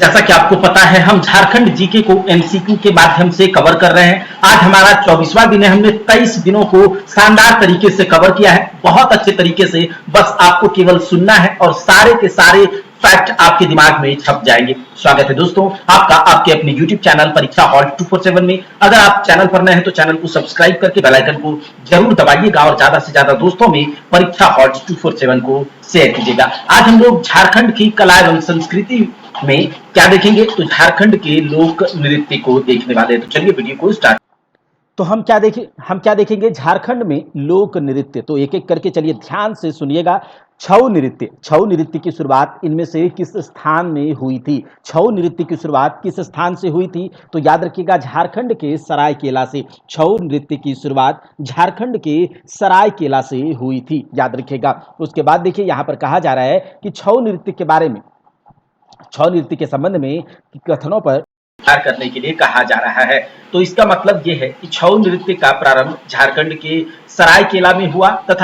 जैसा कि आपको पता है, हम झारखंड जीके को एमसीक्यू के माध्यम से कवर कर रहे हैं। आज हमारा 24वां दिन है। हमने 23 दिनों को शानदार तरीके से कवर किया है, बहुत अच्छे तरीके से। बस आपको केवल सुनना है और सारे के सारे फैक्ट आपके दिमाग में छप जाएंगे। स्वागत है दोस्तों आपका आपके अपने यूट्यूब चैनल परीक्षा हॉल 247 में। अगर आप चैनल पर नए हैं तो चैनल को सब्सक्राइब करके बेल आइकन को जरूर दबाइएगा और ज्यादा से ज्यादा दोस्तों में परीक्षा हॉल 247 को शेयर कीजिएगा। आज हम लोग झारखंड की कला एवं संस्कृति में क्या देखेंगे, तो झारखंड के लोक नृत्य को देखने वाले हैं। तो चलिए वीडियो को स्टार्ट। तो हम क्या देखेंगे झारखंड में लोक नृत्य। तो एक एक करके चलिए ध्यान से सुनिएगा। छऊ नृत्य की शुरुआत इनमें से किस स्थान में हुई थी? छऊ नृत्य की शुरुआत किस स्थान से हुई थी? तो याद रखिएगा झारखंड के सरायकेला से। छऊ नृत्य की शुरुआत झारखंड के सरायकेला से हुई थी, याद रखिएगा। उसके बाद देखिए यहाँ पर कहा जा रहा है कि छऊ नृत्य के बारे में, छऊ नृत्य के संबंध में कथनों पर विचार करने के लिए कहा जा रहा है। तो इसका मतलब यह है कि छऊ नृत्य का प्रारंभ झारखंड के सरायकेला में हुआ तथा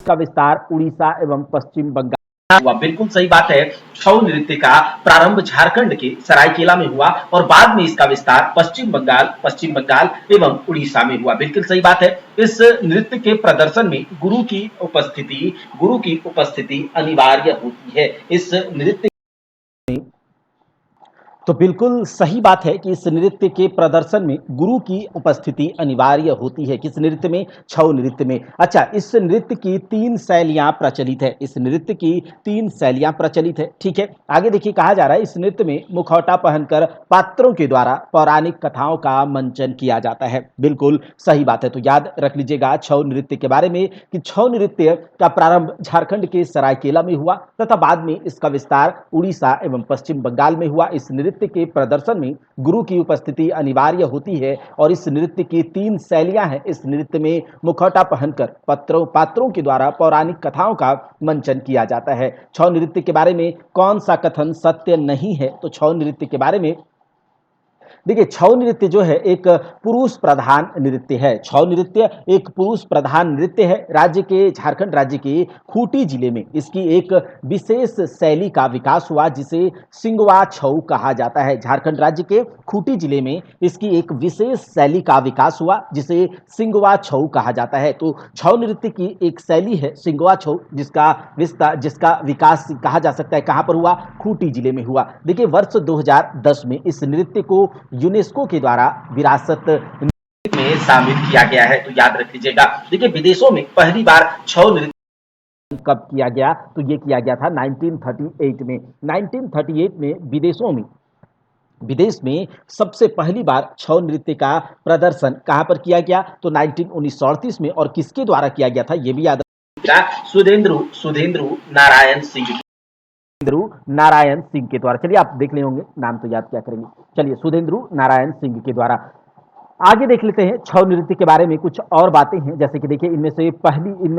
इसका विस्तार उड़ीसा एवं पश्चिम बंगाल हुआ। बिल्कुल सही बात है। छऊ नृत्य का प्रारंभ झारखंड के सरायकेला में हुआ और बाद में इसका विस्तार पश्चिम बंगाल एवं उड़ीसा में हुआ। बिल्कुल सही बात है। इस नृत्य के प्रदर्शन में गुरु की उपस्थिति अनिवार्य होती है। इस नृत्य तो बिल्कुल सही बात है कि इस नृत्य के प्रदर्शन में गुरु की उपस्थिति अनिवार्य होती है। किस नृत्य में? छऊ नृत्य में। अच्छा, इस नृत्य की 3 शैलियां प्रचलित है। इस नृत्य की 3 शैलियां प्रचलित है, ठीक है। आगे देखिए कहा जा रहा है इस नृत्य में मुखौटा पहनकर पात्रों के द्वारा पौराणिक कथाओं का मंचन किया जाता है। बिल्कुल सही बात है। तो याद रख लीजिएगा छऊ नृत्य के बारे में कि छऊ नृत्य का प्रारंभ झारखंड के सरायकेला में हुआ तथा बाद में इसका विस्तार उड़ीसा एवं पश्चिम बंगाल में हुआ। इस नृत्य के प्रदर्शन में गुरु की उपस्थिति अनिवार्य होती है और इस नृत्य की 3 शैलियां हैं। इस नृत्य में मुखौटा पहनकर पात्रों के द्वारा पौराणिक कथाओं का मंचन किया जाता है। छऊ नृत्य के बारे में कौन सा कथन सत्य नहीं है? तो छऊ नृत्य के बारे में देखिए, छऊ नृत्य जो है एक पुरुष प्रधान नृत्य है। छऊ नृत्य एक पुरुष प्रधान नृत्य है। झारखंड राज्य के खूंटी जिले में इसकी एक विशेष शैली का विकास हुआ जिसे सिंगवा छऊ कहा जाता है। झारखंड राज्य के खूंटी जिले में इसकी एक विशेष शैली का विकास हुआ जिसे सिंगवा छऊ कहा जाता है। तो छऊ नृत्य की एक शैली है सिंगवा छऊ जिसका विकास कहा जा सकता है कहां पर हुआ? खूंटी जिले में हुआ। देखिए वर्ष 2010 में इस नृत्य को यूनेस्को के द्वारा विरासत में शामिल किया गया है। तो याद रख लीजिएगा। देखिए विदेशों में पहली बार छऊ नृत्य कब किया गया? तो ये किया गया था 1938 में। 1938 में विदेश में सबसे पहली बार छऊ नृत्य का प्रदर्शन कहां पर किया गया? तो 1938 में। और किसके द्वारा किया गया था ये भी याद रखिएगा। सुधेंद्र नारायण सिंह के द्वारा। चलिए आप देख ले होंगे, नाम तो याद क्या करेंगे। चलिए सुधेंद्र नारायण सिंह के द्वारा। आगे देख लेते हैं छऊ नृत्य के बारे में कुछ और बातें हैं। जैसे कि देखिए इनमें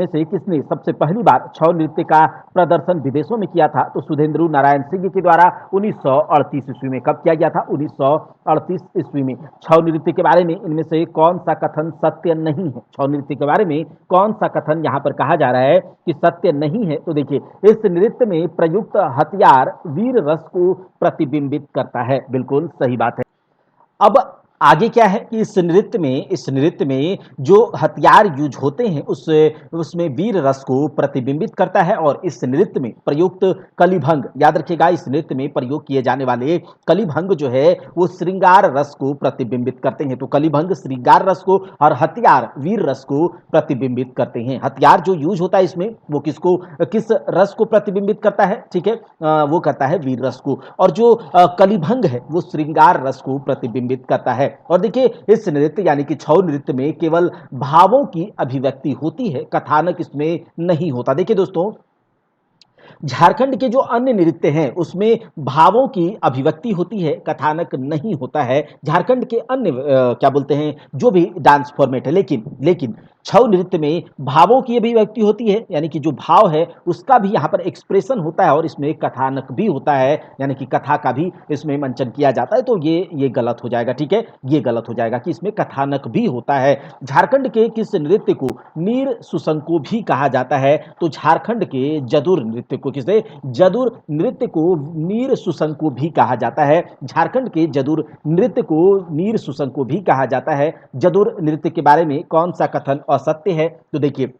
से किसने सबसे पहली बार छऊ नृत्य का प्रदर्शन विदेशों में किया था? तो सुधेंद्र नारायण सिंह के द्वारा 1938 ईस्वी में। कब किया गया था? 1938 ईस्वी में। छऊ नृत्य के बारे में इनमें से कौन सा कथन सत्य नहीं है? छऊ नृत्य के बारे में कौन सा कथन यहाँ पर कहा जा रहा है कि सत्य नहीं है? तो देखिए इस नृत्य में प्रयुक्त हथियार वीर रस को प्रतिबिंबित करता है। बिल्कुल सही बात है। अब आगे क्या है कि इस नृत्य में जो हथियार यूज होते हैं उसमें वीर रस को प्रतिबिंबित करता है। और इस नृत्य में प्रयुक्त कलिभंग, याद रखिएगा, इस नृत्य में प्रयोग किए जाने वाले कलिभंग जो है वो श्रृंगार रस को प्रतिबिंबित करते हैं। तो कलिभंग श्रृंगार रस को और हथियार वीर रस को प्रतिबिंबित करते हैं। हथियार जो यूज होता है इसमें वो किस रस को प्रतिबिंबित करता है? ठीक है, वो करता है वीर रस को। और जो कलिभंग है वो श्रृंगार रस को प्रतिबिंबित करता है। और देखिए इस नृत्य यानी कि छऊ नृत्य में केवल भावों की अभिव्यक्ति होती है, कथानक इसमें नहीं होता। देखिए दोस्तों झारखंड के जो अन्य नृत्य हैं उसमें भावों की अभिव्यक्ति होती है, कथानक नहीं होता है। झारखंड के अन्य क्या बोलते हैं जो भी डांस फॉर्मेट है, लेकिन छऊ नृत्य में भावों की अभिव्यक्ति होती है, यानी कि जो भाव है उसका भी यहाँ पर एक्सप्रेशन होता है और इसमें कथानक भी होता है, यानी कि कथा का भी इसमें मंचन किया जाता है। तो ये गलत हो जाएगा, ठीक है, ये गलत हो जाएगा कि इसमें कथानक भी होता है। झारखंड के किस नृत्य को नीर सुसंको भी कहा जाता है? तो झारखंड के जदुर नृत्य को किसे, जदुर नृत्य को नीर सुसंको भी कहा जाता है। झारखंड के जदुर नृत्य को नीर सुसंको भी कहा जाता है। जदुर नृत्य के बारे में कौन सा कथन असत्य है, तो देखिए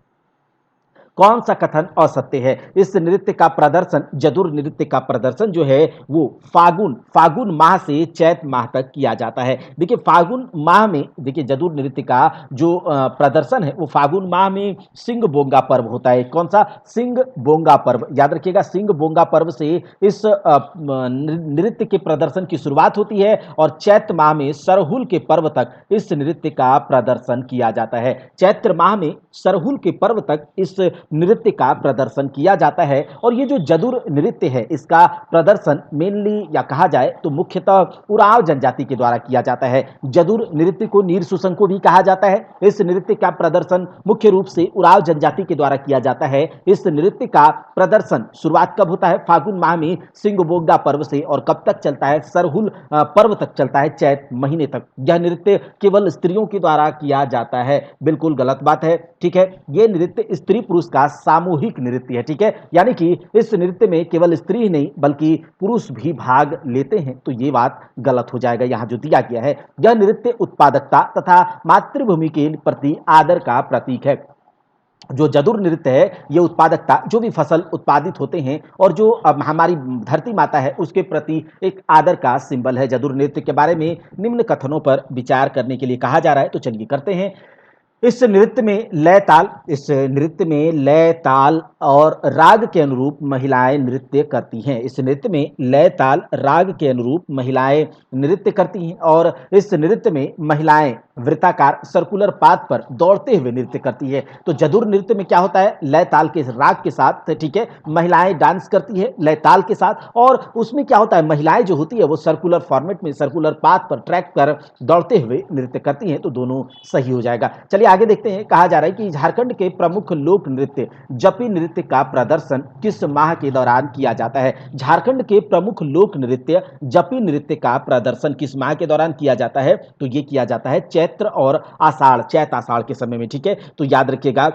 कौन सा कथन असत्य है। इस नृत्य का प्रदर्शन, जदुर नृत्य का प्रदर्शन जो है वो फागुन माह से चैत माह तक किया जाता है। देखिए फागुन माह में, देखिए जदुर नृत्य का जो प्रदर्शन है वो फागुन माह में सिंग बोंगा पर्व होता है। कौन सा, सिंग बोंगा पर्व, याद रखिएगा सिंग बोंगा पर्व से इस नृत्य के प्रदर्शन की शुरुआत होती है और चैत्र माह में सरहुल के पर्व तक इस नृत्य का प्रदर्शन किया जाता है। चैत्र माह में सरहुल के पर्व तक इस नृत्य का प्रदर्शन किया जाता है। और ये जो जदुर नृत्य है इसका प्रदर्शन मेनली या कहा जाए तो मुख्यतः उरांव जनजाति के द्वारा किया जाता है। जदुर नृत्य को नीर सुसंको भी कहा जाता है। इस नृत्य का प्रदर्शन मुख्य रूप से उरांव जनजाति के द्वारा किया जाता है। इस नृत्य का प्रदर्शन शुरुआत कब होता है, फागुन माह में सिंगबोंगा पर्व से, और कब तक चलता है, सरहुल पर्व तक चलता है, चैत महीने तक। यह नृत्य केवल स्त्रियों के द्वारा किया जाता है, बिल्कुल गलत बात है। ठीक है, यह नृत्य स्त्री पुरुष का सामूहिक नृत्य है। ठीक है, यानी कि इस नृत्य में केवल स्त्री ही नहीं बल्कि पुरुष भी भाग लेते हैं, तो ये बात गलत हो जाएगा। यहां जो दिया गया है, यह नृत्य उत्पादकता तथा मातृभूमि के प्रति आदर का प्रतीक है। जो जदुर नृत्य है ये उत्पादकता, जो भी फसल उत्पादित होते हैं और जो हमारी धरती माता है उसके प्रति एक आदर का सिंबल है। जदुर नृत्य के बारे में निम्न कथनों पर विचार करने के लिए कहा जा रहा है, तो चलिए करते हैं। इस नृत्य में लय ताल और राग के अनुरूप महिलाएं नृत्य करती हैं। इस नृत्य में लय ताल राग के अनुरूप महिलाएं नृत्य करती हैं और इस नृत्य में महिलाएं वृत्ताकार सर्कुलर पाथ पर दौड़ते हुए नृत्य करती है। तो जदुर नृत्य में क्या होता है, लय ताल के राग के साथ, ठीक है, महिलाएं डांस करती है लय ताल के साथ, और उसमें क्या होता है, महिलाएं जो होती है वो सर्कुलर फॉर्मेट में, सर्कुलर पाथ पर ट्रैक पर दौड़ते हुए नृत्य करती हैं, तो दोनों सही हो जाएगा। चलिए आगे देखते हैं। कहा जा रहा है कि झारखंड के प्रमुख लोक नृत्य जपी नृत्य का प्रदर्शन किस माह के दौरान किया जाता है। झारखंड के प्रमुख लोक नृत्य जपी नृत्य का प्रदर्शन किस माह के दौरान किया जाता है, तो ये किया जाता है चैत्र और आषाढ़, चैत आषाढ़ के समय में। ठीक है, तो याद रखिएगा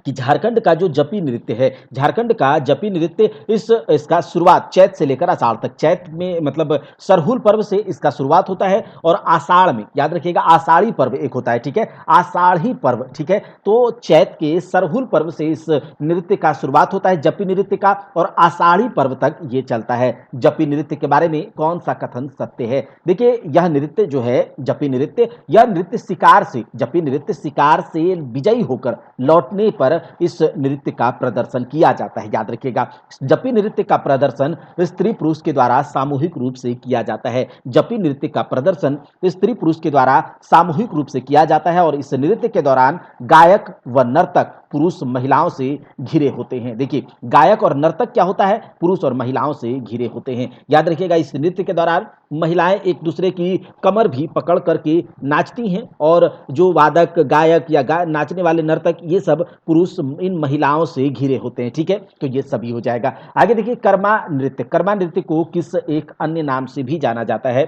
कि झारखंड का जो जपी नृत्य है, झारखंड का जपी नृत्य इसका शुरुआत चैत से लेकर आषाढ़ तक, चैत में मतलब सरहुल पर्व से इसका शुरुआत होता है और आषाढ़ में, याद रखिएगा आषाढ़ी पर्व एक होता है। ठीक है, आषाढ़ी पर्व, ठीक है, तो चैत के सरहुल पर्व से इस नृत्य का शुरुआत होता है जपी नृत्य का, और आषाढ़ी पर्व तक ये चलता है। जपी नृत्य के बारे में कौन सा कथन सत्य है, देखिए यह नृत्य जो है जपी नृत्य, यह नृत्य शिकार से, जपी नृत्य शिकार से विजयी होकर लौटने पर इस नृत्य का प्रदर्शन किया जाता है। याद रखिएगा, जपी नृत्य का प्रदर्शन स्त्री पुरुष के द्वारा सामूहिक रूप से किया जाता है। जपी नृत्य का प्रदर्शन स्त्री पुरुष के द्वारा सामूहिक रूप से किया जाता है और इस नृत्य के दौरान गायक व नर्तक पुरुष महिलाओं से घिरे होते हैं। देखिए गायक और नर्तक क्या होता है, पुरुष और महिलाओं से घिरे होते हैं। याद रखिएगा, इस नृत्य के दौरान महिलाएं एक दूसरे की कमर भी पकड़ करके नाचती हैं और जो वादक, गायक या नाचने वाले नर्तक, ये सब पुरुष इन महिलाओं से घिरे होते हैं। ठीक है, तो ये सभी हो जाएगा। आगे देखिए, कर्मा नृत्य, कर्मा नृत्य को किस एक अन्य नाम से भी जाना जाता है,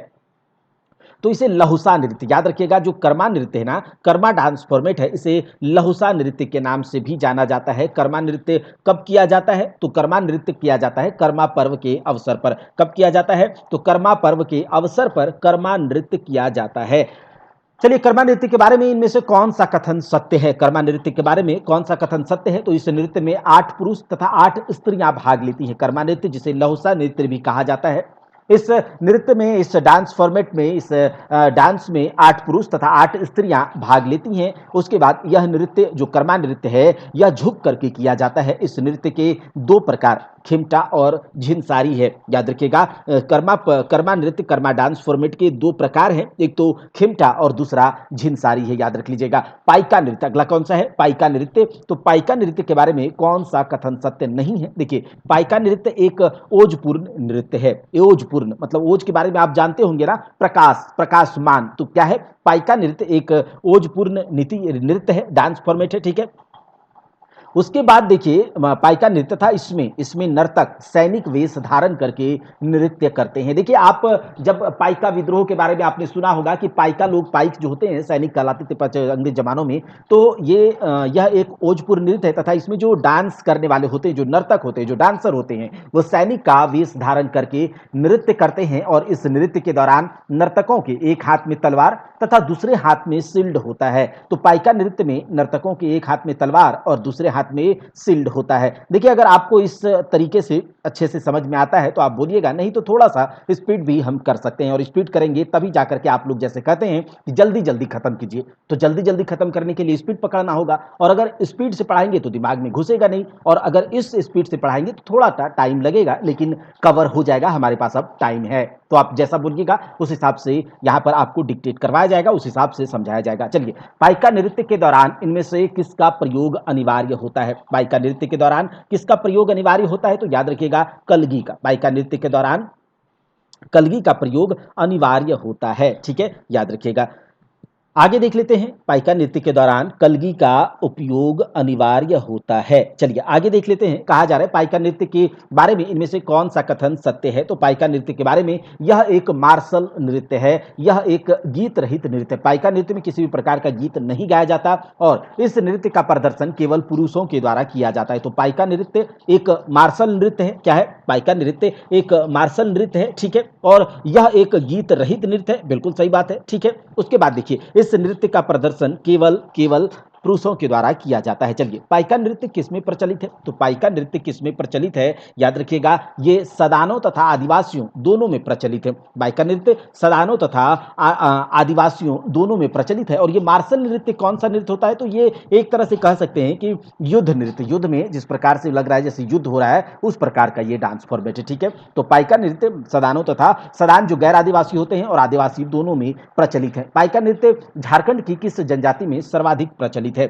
तो इसे लहुसा नृत्य, याद रखिएगा जो कर्मा नृत्य है ना, कर्मा डांस फॉर्मेट है, इसे लहुसा नृत्य के नाम से भी जाना जाता है। कर्मा नृत्य कब किया जाता है, तो कर्मा नृत्य किया जाता है कर्मा पर्व के अवसर पर। कब किया जाता है, तो कर्मा पर्व के अवसर पर कर्मा नृत्य किया जाता है। चलिए कर्मा नृत्य के बारे में इनमें से कौन सा कथन सत्य है, कर्मा नृत्य के बारे में कौन सा कथन सत्य है, तो इस नृत्य में 8 पुरुष तथा 8 स्त्रियां भाग लेती हैं। कर्मा नृत्य जिसे लहुसा नृत्य भी कहा जाता है, इस नृत्य में, इस डांस फॉर्मेट में, इस डांस में 8 पुरुष तथा 8 स्त्रियां भाग लेती हैं। उसके बाद यह नृत्य जो कर्मा नृत्य है यह झुक करके किया जाता है। इस नृत्य के 2 प्रकार खिमटा और झिनसारी है। याद रखिएगा, कर्मा नृत्य, कर्मा डांस फॉर्मेट के 2 प्रकार हैं, एक तो खिमटा और दूसरा झिनसारी है, याद रख लीजिएगा। पाइका नृत्य अगला कौन सा है, पाइका नृत्य, तो पाइका नृत्य के बारे में कौन सा कथन सत्य नहीं है। देखिए पाइका नृत्य एक ओजपूर्ण नृत्य है। ओजपूर्ण मतलब ओज के बारे में आप जानते होंगे ना, प्रकाश, प्रकाशमान, तो क्या है, पाइका नृत्य एक ओजपूर्ण नृत्य है, डांस फॉर्मेट है। ठीक है, उसके बाद देखिए पाइका नृत्य था, इसमें इसमें नर्तक सैनिक वेश धारण करके नृत्य करते हैं। देखिए आप जब पाइका विद्रोह के बारे में आपने सुना होगा कि पाइका लोग, पाइक जो होते हैं सैनिक कहलाते थे अंग्रेज जमानों में, तो यह एक ओजपुर नृत्य है तथा इसमें जो डांस करने वाले होते हैं, जो नर्तक होते हैं, जो डांसर होते हैं, वो सैनिक का वेश धारण करके नृत्य करते हैं। और इस नृत्य के दौरान नर्तकों के एक हाथ में तलवार तथा दूसरे हाथ में शील्ड होता है। तो पाइका नृत्य में नर्तकों के एक हाथ में तलवार और दूसरे हाथ में शील्ड होता है। देखिए अगर आपको इस तरीके से अच्छे से समझ में आता है तो आप बोलिएगा, नहीं तो थोड़ा सा स्पीड भी हम कर सकते हैं, और स्पीड करेंगे तभी जाकर के आप लोग जैसे कहते हैं कि जल्दी जल्दी खत्म कीजिए, तो जल्दी जल्दी खत्म करने के लिए स्पीड पकड़ना होगा। और अगर स्पीड से पढ़ाएंगे तो दिमाग में घुसेगा नहीं, और अगर इस स्पीड से पढ़ाएंगे तो थोड़ा सा टाइम लगेगा, लेकिन कवर हो जाएगा, हमारे पास अब टाइम है। तो आप जैसा बोलिएगा उस हिसाब से यहां पर आपको डिक्टेट करवाया जाएगा, उस हिसाब से समझाया जाएगा। चलिए, पाइका नृत्य के दौरान इनमें से किसका प्रयोग अनिवार्य होता है? पाइका नृत्य के दौरान किसका प्रयोग अनिवार्य होता है? तो याद रखिएगा, कलगी का। पाइका नृत्य के दौरान कलगी का प्रयोग अनिवार्य होता है। ठीक है, याद रखिएगा। आगे देख लेते हैं, पाइका नृत्य के दौरान कलगी का उपयोग अनिवार्य होता है। चलिए आगे देख लेते हैं, कहा जा रहा है पाइका नृत्य के बारे में इनमें से कौन सा कथन सत्य है? तो पाइका नृत्य के बारे में, यह एक मार्शल नृत्य है, यह एक गीत रहित नृत्य है। पाइका नृत्य में किसी भी प्रकार का गीत नहीं गाया जाता और इस नृत्य का प्रदर्शन केवल पुरुषों के द्वारा किया जाता है। तो पाइका नृत्य एक मार्शल नृत्य है। क्या है? पाइका नृत्य एक मार्शल नृत्य है। ठीक है, और यह एक गीत रहित नृत्य है। बिल्कुल सही बात है। ठीक है, उसके बाद देखिए, इस नृत्य का प्रदर्शन केवल केवल पुरुषों के द्वारा किया जाता है। चलिए, पाइका नृत्य किसमें प्रचलित है? तो पाइका नृत्य किसमें प्रचलित है? याद रखिएगा, ये सदानों तथा आदिवासियों दोनों में प्रचलित है। पाइका नृत्य सदानों तथा आदिवासियों दोनों में प्रचलित है। और ये मार्शल नृत्य कौन सा नृत्य होता है? तो ये एक तरह से कह सकते हैं कि युद्ध नृत्य, युद्ध में जिस प्रकार से लग रहा है जैसे युद्ध हो रहा है, उस प्रकार का ये डांस फॉर्मेट है। ठीक है, तो पाइका नृत्य सदानों तथा सदान जो गैर आदिवासी होते हैं और आदिवासी दोनों में प्रचलित है। पाइका नृत्य झारखंड की किस जनजाति में सर्वाधिक प्रचलित है?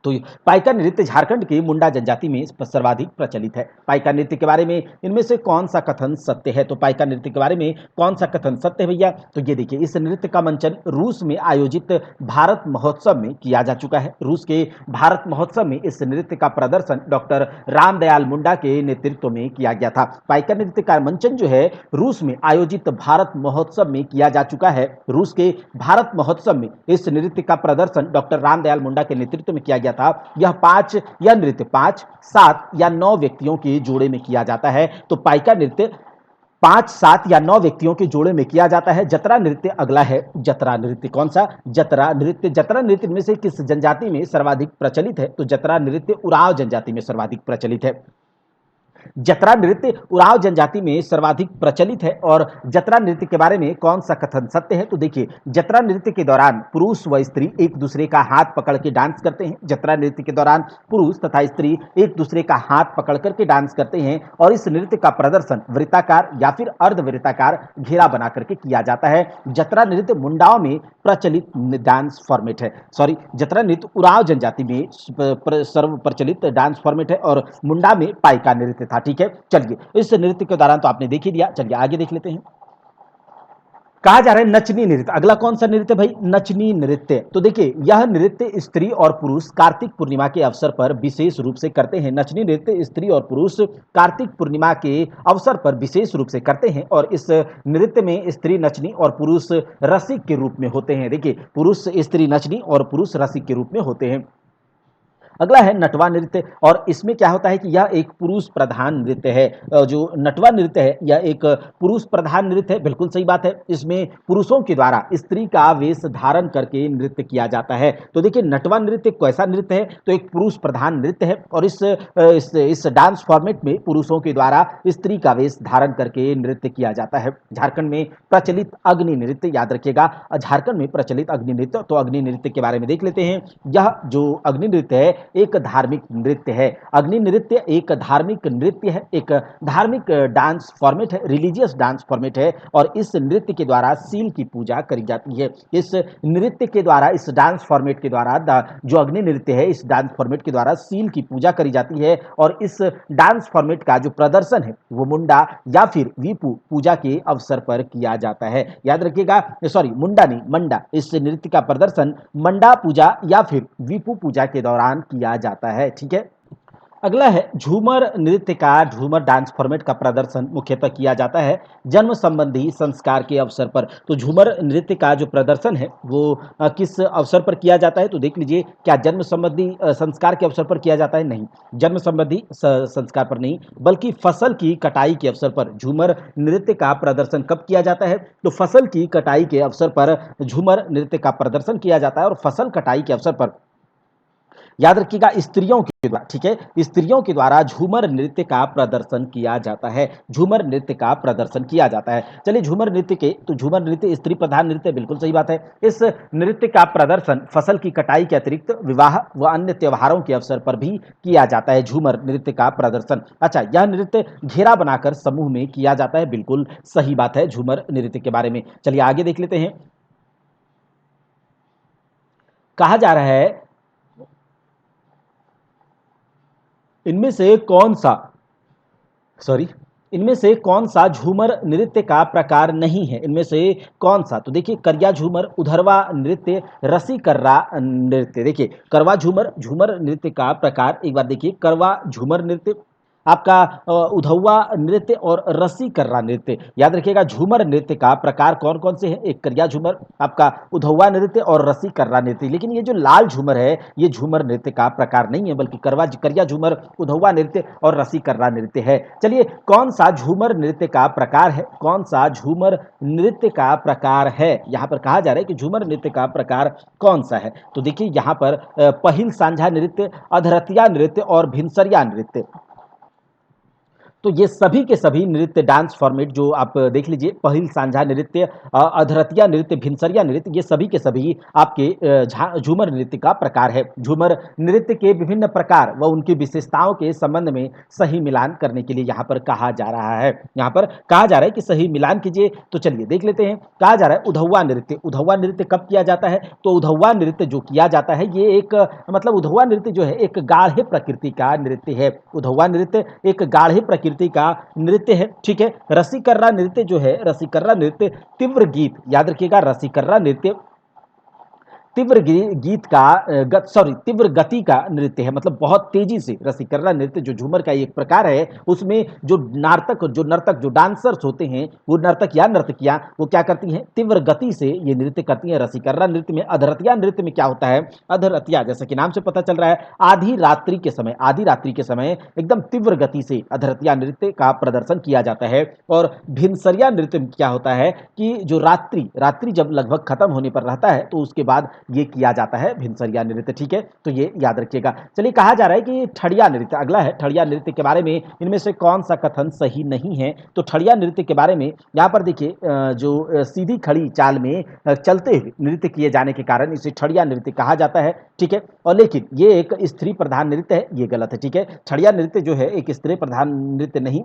तो पाइका नृत्य झारखंड के मुंडा जनजाति में सर्वाधिक प्रचलित है। पाइका नृत्य के बारे में इनमें से कौन सा कथन सत्य है? तो पाइका नृत्य के बारे में कौन सा कथन सत्य है भैया? तो ये देखिए, इस नृत्य का मंचन रूस में आयोजित भारत महोत्सव में किया जा चुका है। रूस के भारत महोत्सव में इस नृत्य का प्रदर्शन डॉक्टर रामदयाल मुंडा के नेतृत्व में किया गया था। पाइका नृत्य का मंचन जो है रूस में आयोजित भारत महोत्सव में किया जा चुका है। रूस के भारत महोत्सव में इस नृत्य का प्रदर्शन डॉक्टर रामदयाल मुंडा के नेतृत्व में किया गया था। यह नृत्य 5, 7 या 9 व्यक्तियों के जोड़े में किया जाता है। तो पाइका नृत्य 5, 7 या 9 व्यक्तियों के जोड़े में किया जाता है। जतरा नृत्य अगला है, जतरा नृत्य। कौन सा? जतरा नृत्य। जतरा नृत्य में से किस जनजाति में सर्वाधिक प्रचलित है? तो जतरा नृत्य उरांव जनजाति में सर्वाधिक प्रचलित है। जतरा नृत्य उरांव जनजाति में सर्वाधिक प्रचलित है। और जतरा नृत्य के बारे में कौन सा कथन सत्य है? तो देखिए, जतरा नृत्य के दौरान पुरुष व स्त्री एक दूसरे का हाथ पकड़ के डांस करते हैं। जतरा नृत्य के दौरान पुरुष तथा स्त्री एक दूसरे का हाथ पकड़ करके डांस करते हैं। और इस नृत्य का प्रदर्शन वृत्ताकार या फिर अर्धवृत्ताकार घेरा बना करके किया जाता है। जतरा नृत्य मुंडाओं में प्रचलित डांस फॉर्मेट है। सॉरी, जतरा नृत्य उरांव जनजाति में सर्व प्रचलित डांस फॉर्मेट है और मुंडा में पाइका नृत्य था। ठीक है, चलिए, इस नृत्य के दौरान तो आपने देख ही दिया। चलिए आगे देख लेते हैं, कहा जा रहा है नचनी नृत्य। अगला कौन सा नृत्य भाई? नचनी नृत्य। तो देखिए, यह नृत्य स्त्री और पुरुष कार्तिक पूर्णिमा के अवसर पर विशेष रूप से करते हैं। नचनी नृत्य स्त्री और पुरुष कार्तिक पूर्णिमा के अवसर पर विशेष रूप से करते हैं। और इस नृत्य में स्त्री नचनी और पुरुष रसिक के रूप में होते हैं। देखिए, पुरुष स्त्री नचनी और पुरुष रसिक के रूप में होते हैं। अगला है नटवा नृत्य। और इसमें क्या होता है कि यह एक पुरुष प्रधान नृत्य है। जो नटवा नृत्य है यह एक पुरुष प्रधान नृत्य है। बिल्कुल सही बात है। इसमें पुरुषों के द्वारा स्त्री का वेश धारण करके नृत्य किया जाता है। तो देखिए, नटवा नृत्य कैसा नृत्य है? तो एक पुरुष प्रधान नृत्य है। और इस डांस फॉर्मेट में पुरुषों के द्वारा स्त्री का वेश धारण करके नृत्य किया जाता है। झारखंड में प्रचलित अग्नि नृत्य, याद रखिएगा, झारखंड में प्रचलित अग्नि नृत्य। तो अग्नि नृत्य के बारे में देख लेते हैं। यह जो अग्नि नृत्य है एक धार्मिक नृत्य है। अग्नि नृत्य एक धार्मिक नृत्य है, एक धार्मिक डांस फॉर्मेट है, रिलीजियस डांस फॉर्मेट है। और इस नृत्य के द्वारा सील की पूजा करी जाती है। इस नृत्य के द्वारा, इस डांस फॉर्मेट के द्वारा, जो अग्नि नृत्य है इस डांस फॉर्मेट के द्वारा सील की पूजा करी जाती है। और इस डांस फॉर्मेट का जो प्रदर्शन है वो मुंडा या फिर वीपू पूजा के अवसर पर किया जाता है। याद रखिएगा, सॉरी, मुंडा नहीं, मंडा। इस नृत्य का प्रदर्शन मंडा पूजा या फिर वीपू पूजा के दौरान किया किया जाता है। ठीक है, अगला है झूमर नृत्य का झूमर डांस फॉर्मेट का प्रदर्शन मुख्यतः किया जाता है जन्म संबंधी संस्कार के अवसर पर। तो झूमर नृत्य का जो प्रदर्शन है वो किस अवसर पर किया जाता है, तो देख लीजिए, क्या जन्म संबंधी संस्कार के अवसर पर किया जाता है? नहीं, जन्म संबंधी संस्कार पर नहीं, बल्कि फसल की कटाई के अवसर पर झूमर नृत्य का प्रदर्शन कब किया जाता है? तो फसल की कटाई के अवसर पर झूमर नृत्य का प्रदर्शन किया जाता है। और फसल कटाई के अवसर पर याद रखिएगा स्त्रियों के द्वारा, ठीक है, स्त्रियों के द्वारा झूमर नृत्य का प्रदर्शन किया जाता है। झूमर नृत्य का प्रदर्शन किया जाता है। चलिए, झूमर नृत्य के, तो झूमर नृत्य स्त्री प्रधान नृत्य, बिल्कुल सही बात है। इस नृत्य का प्रदर्शन फसल की कटाई के अतिरिक्त विवाह व अन्य त्योहारों के अवसर पर भी किया जाता है। झूमर नृत्य का प्रदर्शन, अच्छा, यह नृत्य घेरा बनाकर समूह में किया जाता है, बिल्कुल सही बात है झूमर नृत्य के बारे में। चलिए आगे देख लेते हैं। कहा जा रहा है इनमें से कौन सा सॉरी इनमें से कौन सा झूमर नृत्य का प्रकार नहीं है? इनमें से कौन सा? तो देखिए, करिया झूमर, उधरवा नृत्य, रसीकर्रा नृत्य। देखिए, करवा झूमर झूमर नृत्य का प्रकार एक बार देखिए, करवा झूमर नृत्य, आपका उधौवा नृत्य और रसीकर्रा नृत्य। याद रखिएगा झूमर नृत्य का प्रकार कौन कौन से हैं? एक करिया झूमर, आपका उधौवा नृत्य और रसीकर्रा नृत्य। लेकिन ये जो लाल झूमर है ये झूमर नृत्य का प्रकार नहीं है, बल्कि करिया झूमर, उधौवा नृत्य और रसीकर्रा नृत्य है। चलिए, कौन सा झूमर नृत्य का प्रकार है? कौन सा झूमर नृत्य का प्रकार है? यहाँ पर कहा जा रहा है कि झूमर नृत्य का प्रकार कौन सा है? तो देखिए, यहाँ पर पहिल सांझा नृत्य, अधरतिया नृत्य और भिनसरिया नृत्य। तो ये सभी के सभी नृत्य डांस फॉर्मेट जो आप देख लीजिए, पहिल सांझा नृत्य, अधरतिया नृत्य, भिनसरिया नृत्य, ये सभी के सभी आपके झूमर नृत्य का प्रकार है। झूमर नृत्य के विभिन्न प्रकार व उनकी विशेषताओं के संबंध में सही मिलान करने के लिए यहाँ पर कहा जा रहा है। यहाँ पर कहा जा रहा है कि सही मिलान कीजिए। तो चलिए देख लेते हैं। कहा जा रहा है उधौवा नृत्य। उधौवा नृत्य कब किया जाता है? तो उधौवा नृत्य जो किया जाता है ये एक मतलब उधौवा नृत्य जो है एक गाढ़े प्रकृति का नृत्य है। उधौवा नृत्य एक गाढ़े प्रकृति का नृत्य है। ठीक है, रसीकर्रा नृत्य जो है, रसीकर्रा नृत्य तीव्र गीत, याद रखिएगा रसीकर्रा नृत्य तीव्र गति का नृत्य है, मतलब बहुत तेजी से। रसीकर्रा नृत्य जो झूमर का एक प्रकार है, उसमें जो नर्तक जो डांसर्स होते हैं, वो नर्तक या नर्तकियां वो क्या करती हैं? तीव्र गति से ये नृत्य करती हैं। रसीकर्रा नृत्य में, अधरतिया नृत्य में क्या होता है? अधरतिया, जैसा कि नाम से पता चल रहा है, आधी रात्रि के समय एकदम तीव्र गति से अधरतिया नृत्य का प्रदर्शन किया जाता है। और भिनसरिया नृत्य में क्या होता है कि जो रात्रि जब लगभग खत्म होने पर रहता है तो उसके बाद ये किया जाता है भिनसरिया नृत्य। ठीक है, तो ये याद रखिएगा। चलिए, कहा जा रहा है कि ठड़िया नृत्य अगला है। ठड़िया नृत्य के बारे में इनमें से कौन सा कथन सही नहीं है? तो ठड़िया नृत्य के बारे में यहाँ पर देखिए, जो सीधी खड़ी चाल में चलते हुए नृत्य किए जाने के कारण इसे ठड़िया नृत्य कहा जाता है। ठीक है, और लेकिन ये एक स्त्री प्रधान नृत्य है, ये गलत है। ठीक है, ठड़िया नृत्य जो है एक स्त्री प्रधान नृत्य नहीं,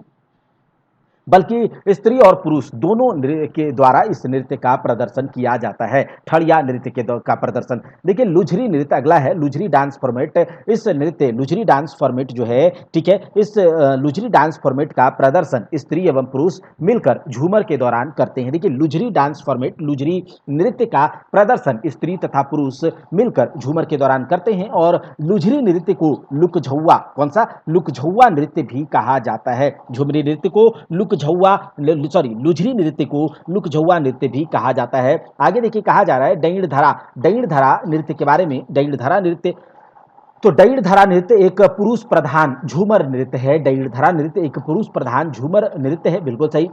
बल्कि स्त्री और पुरुष दोनों के द्वारा इस नृत्य का प्रदर्शन किया जाता है। ठड़िया नृत्य का प्रदर्शन। देखिए, लुझरी नृत्य अगला है। लुझरी डांस फॉर्मेट, इस नृत्य लुझरी डांस फॉर्मेट जो है, ठीक है, इस लुझरी डांस फॉर्मेट का प्रदर्शन स्त्री एवं पुरुष मिलकर झूमर के दौरान करते हैं। देखिए, लुझरी डांस फॉर्मेट, लुझरी नृत्य का प्रदर्शन स्त्री तथा पुरुष मिलकर झूमर के दौरान करते हैं। और लुझरी नृत्य को लुकझौवा, कौन सा? लुकझौवा नृत्य भी कहा जाता है। झुमरी नृत्य को लुझरी नृत्य को लुकझौवा नृत्य भी कहा जाता है। आगे देखिए, कहा जा रहा है डैड़ धरा नृत्य के बारे में। डैड़ धरा नृत्य, तो डैड़ धरा नृत्य एक पुरुष प्रधान झूमर नृत्य है। डैड़ धरा नृत्य एक पुरुष प्रधान झूमर नृत्य है, बिल्कुल सही।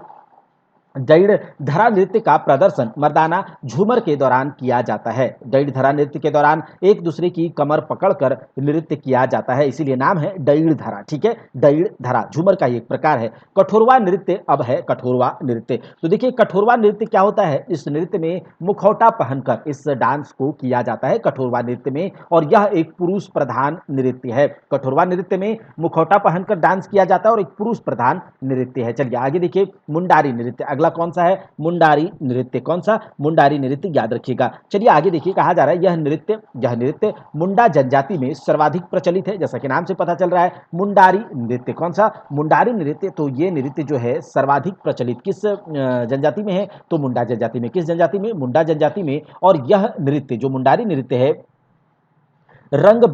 डैड़ धरा नृत्य का प्रदर्शन मर्दाना झूमर के दौरान किया जाता है। डैड़ धरा नृत्य के दौरान एक दूसरे की कमर पकड़कर नृत्य किया जाता है, इसीलिए नाम है डैड़ धरा। ठीक है, डैड़ धरा झूमर का एक प्रकार है। कठोरवा नृत्य अब है कठोरवा नृत्य। तो देखिए, कठोरवा नृत्य क्या होता है? इस नृत्य में मुखौटा पहनकर इस डांस को किया जाता है कठोरवा नृत्य में, और यह एक पुरुष प्रधान नृत्य है। कठोरवा नृत्य में मुखौटा पहनकर डांस किया जाता है और एक पुरुष प्रधान नृत्य है। चलिए आगे देखिए, मुंडारी नृत्य अगला कौन सा है? मुंडारी नृत्य। कौन सा? मुंडारी नृत्य, याद रखिएगा। चलिए आगे देखिए, कहा जा रहा है यह नृत्य मुंडा जनजाति में सर्वाधिक प्रचलित है। जैसा कि नाम से पता चल रहा है, मुंडारी नृत्य। कौन सा? मुंडारी नृत्य। तो ये नृत्य जो है सर्वाधिक प्रचलित किस जनजाति में है? तो मुंडा जनजाति में। किस जनजाति में? मुंडा जनजाति में। और यह नृत्य जो मुंडारी नृत्य है रंग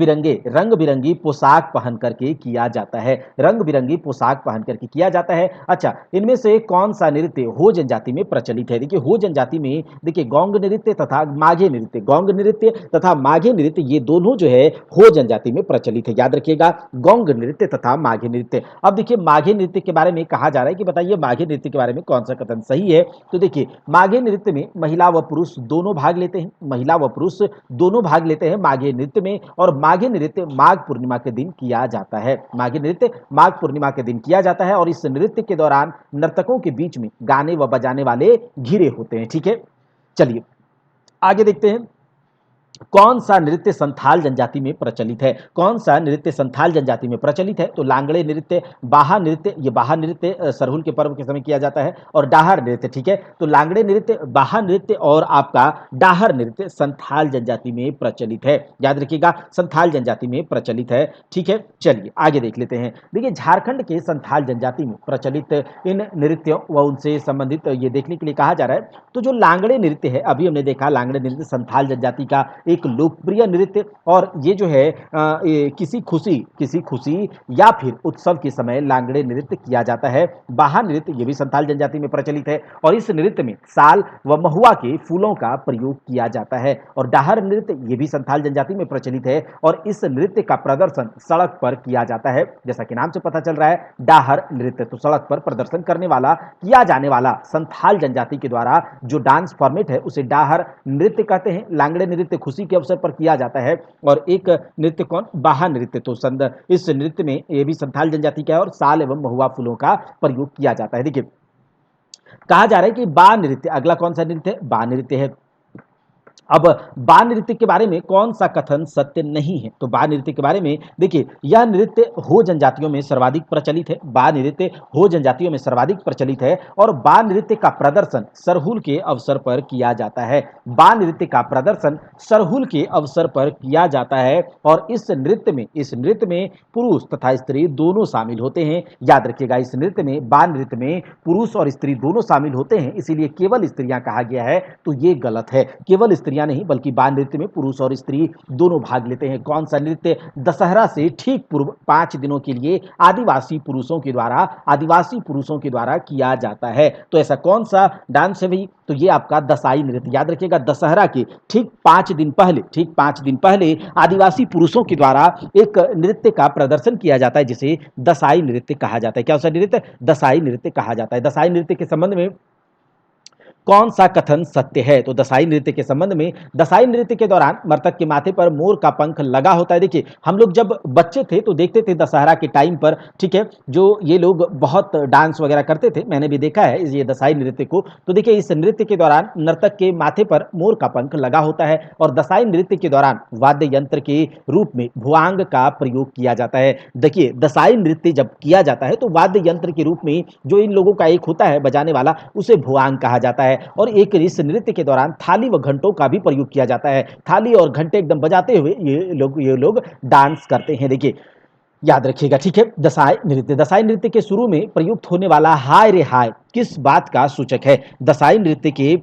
बिरंगी पोशाक पहन करके किया जाता है, रंग बिरंगी पोशाक पहन करके किया जाता है। अच्छा, इनमें से कौन सा नृत्य हो जनजाति में प्रचलित है? देखिए, हो जनजाति में देखिए गौंग नृत्य तथा माघे नृत्य, गौंग नृत्य तथा माघे नृत्य ये दोनों जो है हो जनजाति में प्रचलित है। याद रखिएगा, गौंग नृत्य तथा माघे नृत्य। अब देखिए माघे नृत्य के बारे में कहा जा रहा है कि बताइए माघे नृत्य के बारे में कौन सा कथन सही है। तो देखिए माघे नृत्य में महिला व पुरुष दोनों भाग लेते हैं, महिला व पुरुष दोनों भाग लेते हैं माघे नृत्य में। और माघे नृत्य माघ पूर्णिमा के दिन किया जाता है, माघे नृत्य माघ पूर्णिमा के दिन किया जाता है। और इस नृत्य के दौरान नर्तकों के बीच में गाने व बजाने वाले घिरे होते हैं। ठीक है, चलिए आगे देखते हैं। कौन सा नृत्य संथाल जनजाति में प्रचलित है? कौन सा नृत्य संथाल जनजाति में प्रचलित है? तो लांगड़े नृत्य, बाहा नृत्य, ये बाहा नृत्य सरहुल के पर्व के समय किया जाता है। और डाहर नृत्य, ठीक है, तो लांगड़े नृत्य, बाहा नृत्य और आपका डाहर नृत्य संथाल जनजाति में प्रचलित है। याद रखिएगा, संथाल जनजाति में प्रचलित है। ठीक है, चलिए आगे देख लेते हैं। देखिए झारखंड के संथाल जनजाति में प्रचलित इन नृत्यों व उनसे संबंधित ये देखने के लिए कहा जा रहा है। तो जो लांगड़े नृत्य है, अभी हमने देखा लांगड़े नृत्य संथाल जनजाति का एक लोकप्रिय नृत्य, और ये जो है किसी खुशी या फिर उत्सव के समय लांगड़े नृत्य किया जाता है। बाहा नृत्य ये भी संथाल जनजाति में प्रचलित है, और इस नृत्य में साल व महुआ के फूलों का प्रयोग किया जाता है। और डाहर नृत्य ये भी संथाल जनजाति में प्रचलित है, और इस नृत्य का प्रदर्शन सड़क पर किया जाता है। जैसा कि नाम से पता चल रहा है डाहर नृत्य, तो सड़क पर प्रदर्शन करने वाला, किया जाने वाला संथाल जनजाति के द्वारा जो डांस फॉर्मेट है उसे डाहर नृत्य कहते हैं। लांगड़े नृत्य खुशी के अवसर पर किया जाता है, और एक नृत्य कौन, बाहा नृत्य, तो इस नृत्य में ये भी संथाल जनजाति का है, और साल एवं महुआ फूलों का प्रयोग किया जाता है। देखिए कहा जा रहा है कि बा नृत्य, अगला कौन सा नृत्य है? बा नृत्य है। अब बा नृत्य के बारे में कौन सा कथन सत्य नहीं है? तो बा नृत्य के बारे में देखिए, यह नृत्य हो जनजातियों में सर्वाधिक प्रचलित है। बा नृत्य हो जनजातियों में सर्वाधिक प्रचलित है, और बा नृत्य का प्रदर्शन सरहुल के अवसर पर किया जाता है। बा नृत्य का प्रदर्शन सरहुल के अवसर पर किया जाता है, और इस नृत्य में पुरुष तथा स्त्री दोनों शामिल होते हैं। याद रखिएगा, इस नृत्य में, बा नृत्य में पुरुष और स्त्री दोनों शामिल होते हैं, इसीलिए केवल स्त्रियां कहा गया है, तो ये गलत है। केवल स्त्रियां नहीं बल्कि बाल नृत्य में पुरुष और स्त्री दोनों भाग लेते हैं। कौन सा नृत्य? दशहरा से ठीक पूर्व 5 दिनों के लिए आदिवासी पुरुषों के द्वारा किया जाता है। तो ऐसा कौन सा डांस है भाई? तो ये आपका दसाई नृत्य। याद रखिएगा, दशहरा के ठीक 5 दिन पहले आदिवासी पुरुषों के द्वारा एक नृत्य का प्रदर्शन किया जाता है, जिसे दसाई नृत्य कहा जाता है। क्या सा नृत्य? दसाई नृत्य कहा जाता है। दसाई नृत्य के संबंध में कौन सा कथन सत्य है? तो दसाई नृत्य के संबंध में, दसाई नृत्य के दौरान मृतक के माथे पर मोर का पंख लगा होता है। देखिए हम लोग जब बच्चे थे तो देखते थे दशहरा के टाइम पर, ठीक है, जो ये लोग बहुत डांस वगैरह करते थे, मैंने भी देखा है ये दसाई नृत्य को। तो देखिए इस नृत्य के दौरान नर्तक के माथे पर मोर का पंख लगा होता है, और दसाई नृत्य के दौरान वाद्य यंत्र के रूप में भुआंग का प्रयोग किया जाता है। देखिए दसाई नृत्य जब किया जाता है तो वाद्य यंत्र के रूप में जो इन लोगों का एक होता है बजाने वाला, उसे भुआंग कहा जाता है। और एक इस नृत्य के दौरान थाली व घंटों का भी प्रयोग किया जाता है। थाली और घंटे एकदम बजाते हुए ये लोग डांस करते हैं। देखिए याद रखिएगा, ठीक है। दसाई नृत्य के शुरू में प्रयुक्त होने वाला हाय रे हाय किस बात का सूचक है? दसाई नृत्य के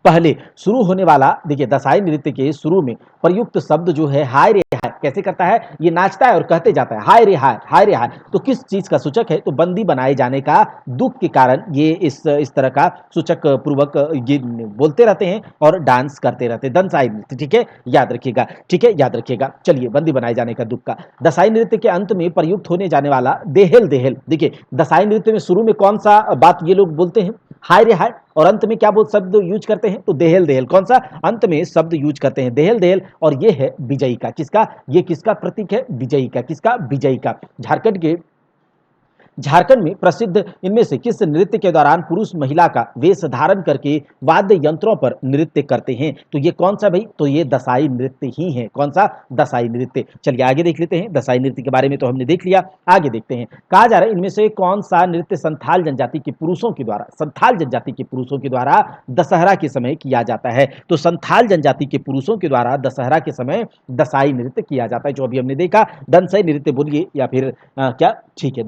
पहले शुरू होने वाला, देखिए दसाई नृत्य के शुरू में प्रयुक्त शब्द जो है हाय रे हाय, कैसे करता है? ये नाचता है और कहते जाता है हाय रे हाय, हाय रे हाय। तो किस चीज का सूचक है? तो बंदी बनाए जाने का दुख के कारण ये इस तरह का सूचक पूर्वक ये बोलते रहते हैं और डांस करते रहते हैं। दसाई नृत्य, ठीक है, याद रखिएगा, ठीक है, याद रखिएगा। चलिए, बंदी बनाए जाने का दुख का। दसाई नृत्य के अंत में प्रयुक्त होने जाने वाला देहल देहल। देखिए दसाई नृत्य में शुरू में कौन सा बात ये लोग बोलते हैं? हाय रे हाय, और अंत में क्या बोल शब्द यूज करते हैं? तो देहल देहल। कौन सा? अंत में शब्द यूज करते हैं देहल देहल। और ये है विजयी का। किसका? ये किसका प्रतीक है? विजयी का। किसका? विजयी का। झारखंड में प्रसिद्ध इनमें से किस नृत्य के दौरान पुरुष महिला का वेश धारण करके वाद्य यंत्रों पर नृत्य करते हैं? तो ये कौन सा भाई? तो ये दसाई नृत्य ही है। कौन सा? दसाई नृत्य। चलिए आगे देख लेते हैं। दसाई नृत्य के बारे में तो हमने देख लिया, आगे देखते हैं। कहा जा रहा है इनमें से कौन सा नृत्य संथाल जनजाति के पुरुषों के द्वारा दशहरा के समय किया जाता है? तो संथाल जनजाति के पुरुषों के द्वारा दशहरा के समय दसाई नृत्य किया जाता है, जो अभी हमने देखा। दंसई नृत्य बोलिए या फिर क्या, ठीक है,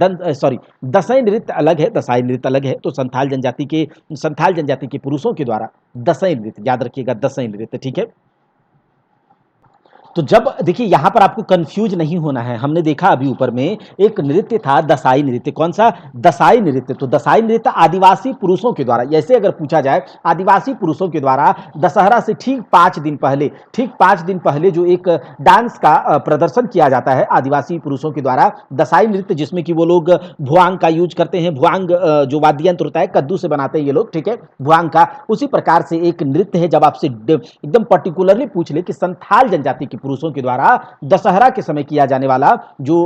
दसाई नृत्य अलग है, दसाई नृत्य अलग है। तो संथाल जनजाति के पुरुषों के द्वारा दसाई नृत्य, याद रखिएगा, दसाई नृत्य, ठीक है। तो जब देखिए यहां पर आपको कंफ्यूज नहीं होना है, हमने देखा अभी ऊपर में एक नृत्य था दसाई नृत्य। कौन सा? दसाई नृत्य। तो दसाई नृत्य आदिवासी पुरुषों के द्वारा, ऐसे अगर पूछा जाए आदिवासी पुरुषों के द्वारा दशहरा से ठीक 5 दिन पहले जो एक डांस का प्रदर्शन किया जाता है आदिवासी पुरुषों के द्वारा, दसाई नृत्य, जिसमें कि वो लोग भुआंग का यूज करते हैं। भुआंग जो वाद्य यंत्र होता है, कद्दू से बनाते हैं ये लोग, ठीक है, भुआंग का। उसी प्रकार से एक नृत्य है। जब आपसे एकदम पर्टिकुलरली पूछ ले कि संथाल जनजाति के पुरुषों के द्वारा दशहरा के समय किया जाने वाला जो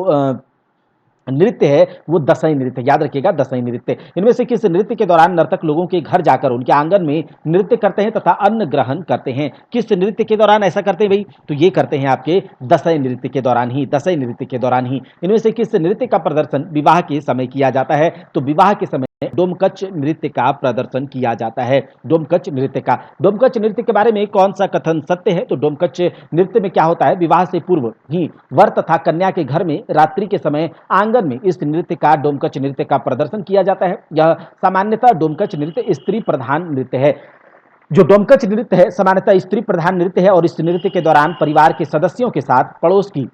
नृत्य है वो दसई नृत्य, याद रखिएगा, दसई नृत्य। इनमें से किस नृत्य के दौरान नर्तक लोगों के घर जाकर उनके आंगन में नृत्य करते हैं तथा अन्न ग्रहण करते हैं? किस नृत्य के दौरान ऐसा करते हैं भाई? तो ये करते हैं आपके दसई नृत्य के दौरान ही, दसई नृत्य के दौरान ही। इनमें से किस नृत्य का प्रदर्शन विवाह के समय किया जाता है? तो विवाह के समय डोमकच नृत्य का प्रदर्शन किया जाता है। डोमकच नृत्य का, डोमकच नृत्य के बारे में कौन सा कथन सत्य है? तो डोमकच नृत्य में क्या होता है? विवाह से पूर्व ही वर तथा कन्या के घर में रात्रि के समय आंगन में इस नृत्य का, डोमकच नृत्य का प्रदर्शन किया जाता है। यह सामान्यतः डोमकच नृत्य स्त्री प्रधान नृत्य है। जो डोमकच नृत्य है सामान्यतः स्त्री प्रधान नृत्य है और इस नृत्य के दौरान परिवार के सदस्यों के साथ पड़ोस की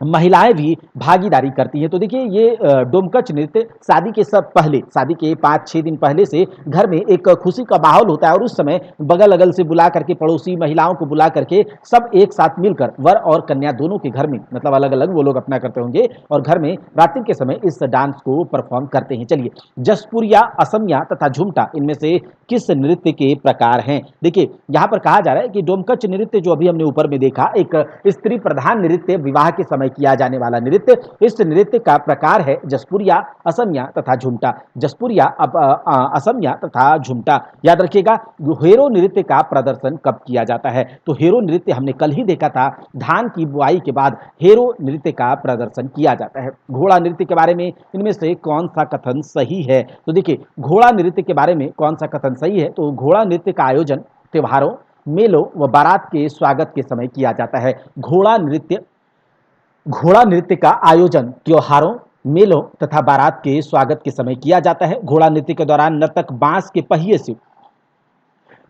महिलाएं भी भागीदारी करती हैं। तो देखिए ये डोमकच नृत्य शादी के सब पहले, शादी के 5-6 दिन पहले से घर में एक खुशी का माहौल होता है और उस समय बगल अगल से बुला करके, पड़ोसी महिलाओं को बुला करके सब एक साथ मिलकर वर और कन्या दोनों के घर में, मतलब अलग अलग वो लोग अपना करते होंगे और घर में रात्रि के समय इस डांस को परफॉर्म करते हैं। चलिए, जसपुरिया, असमिया तथा झुमटा इनमें से किस नृत्य के प्रकार हैं? देखिए यहाँ पर कहा जा रहा है कि डोमकच नृत्य जो अभी हमने ऊपर में देखा, एक स्त्री प्रधान नृत्य, विवाह के समय किया जाने वाला नृत्य, इस नृत्य का प्रकार है जसपुरिया, असमिया तथा झुमटा। जसपुरिया, असमिया तथा झुमटा। याद रखिएगा, हेरो नृत्य का प्रदर्शन कब किया जाता है? तो हेरो नृत्य हमने कल ही देखा था, धान की बुआई के बाद हेरो नृत्य का प्रदर्शन किया जाता है। घोड़ा नृत्य के बारे में इनमें से कौन सा कथन सही है? तो देखिए घोड़ा नृत्य के बारे में कौन सा कथन सही है? तो घोड़ा नृत्य का आयोजन त्योहारों, मेलों व बारात के स्वागत के समय किया जाता है। घोड़ा नृत्य का आयोजन त्योहारों, मेलों तथा बारात के स्वागत के समय किया जाता है। घोड़ा नृत्य के दौरान नर्तक बांस के पहिए से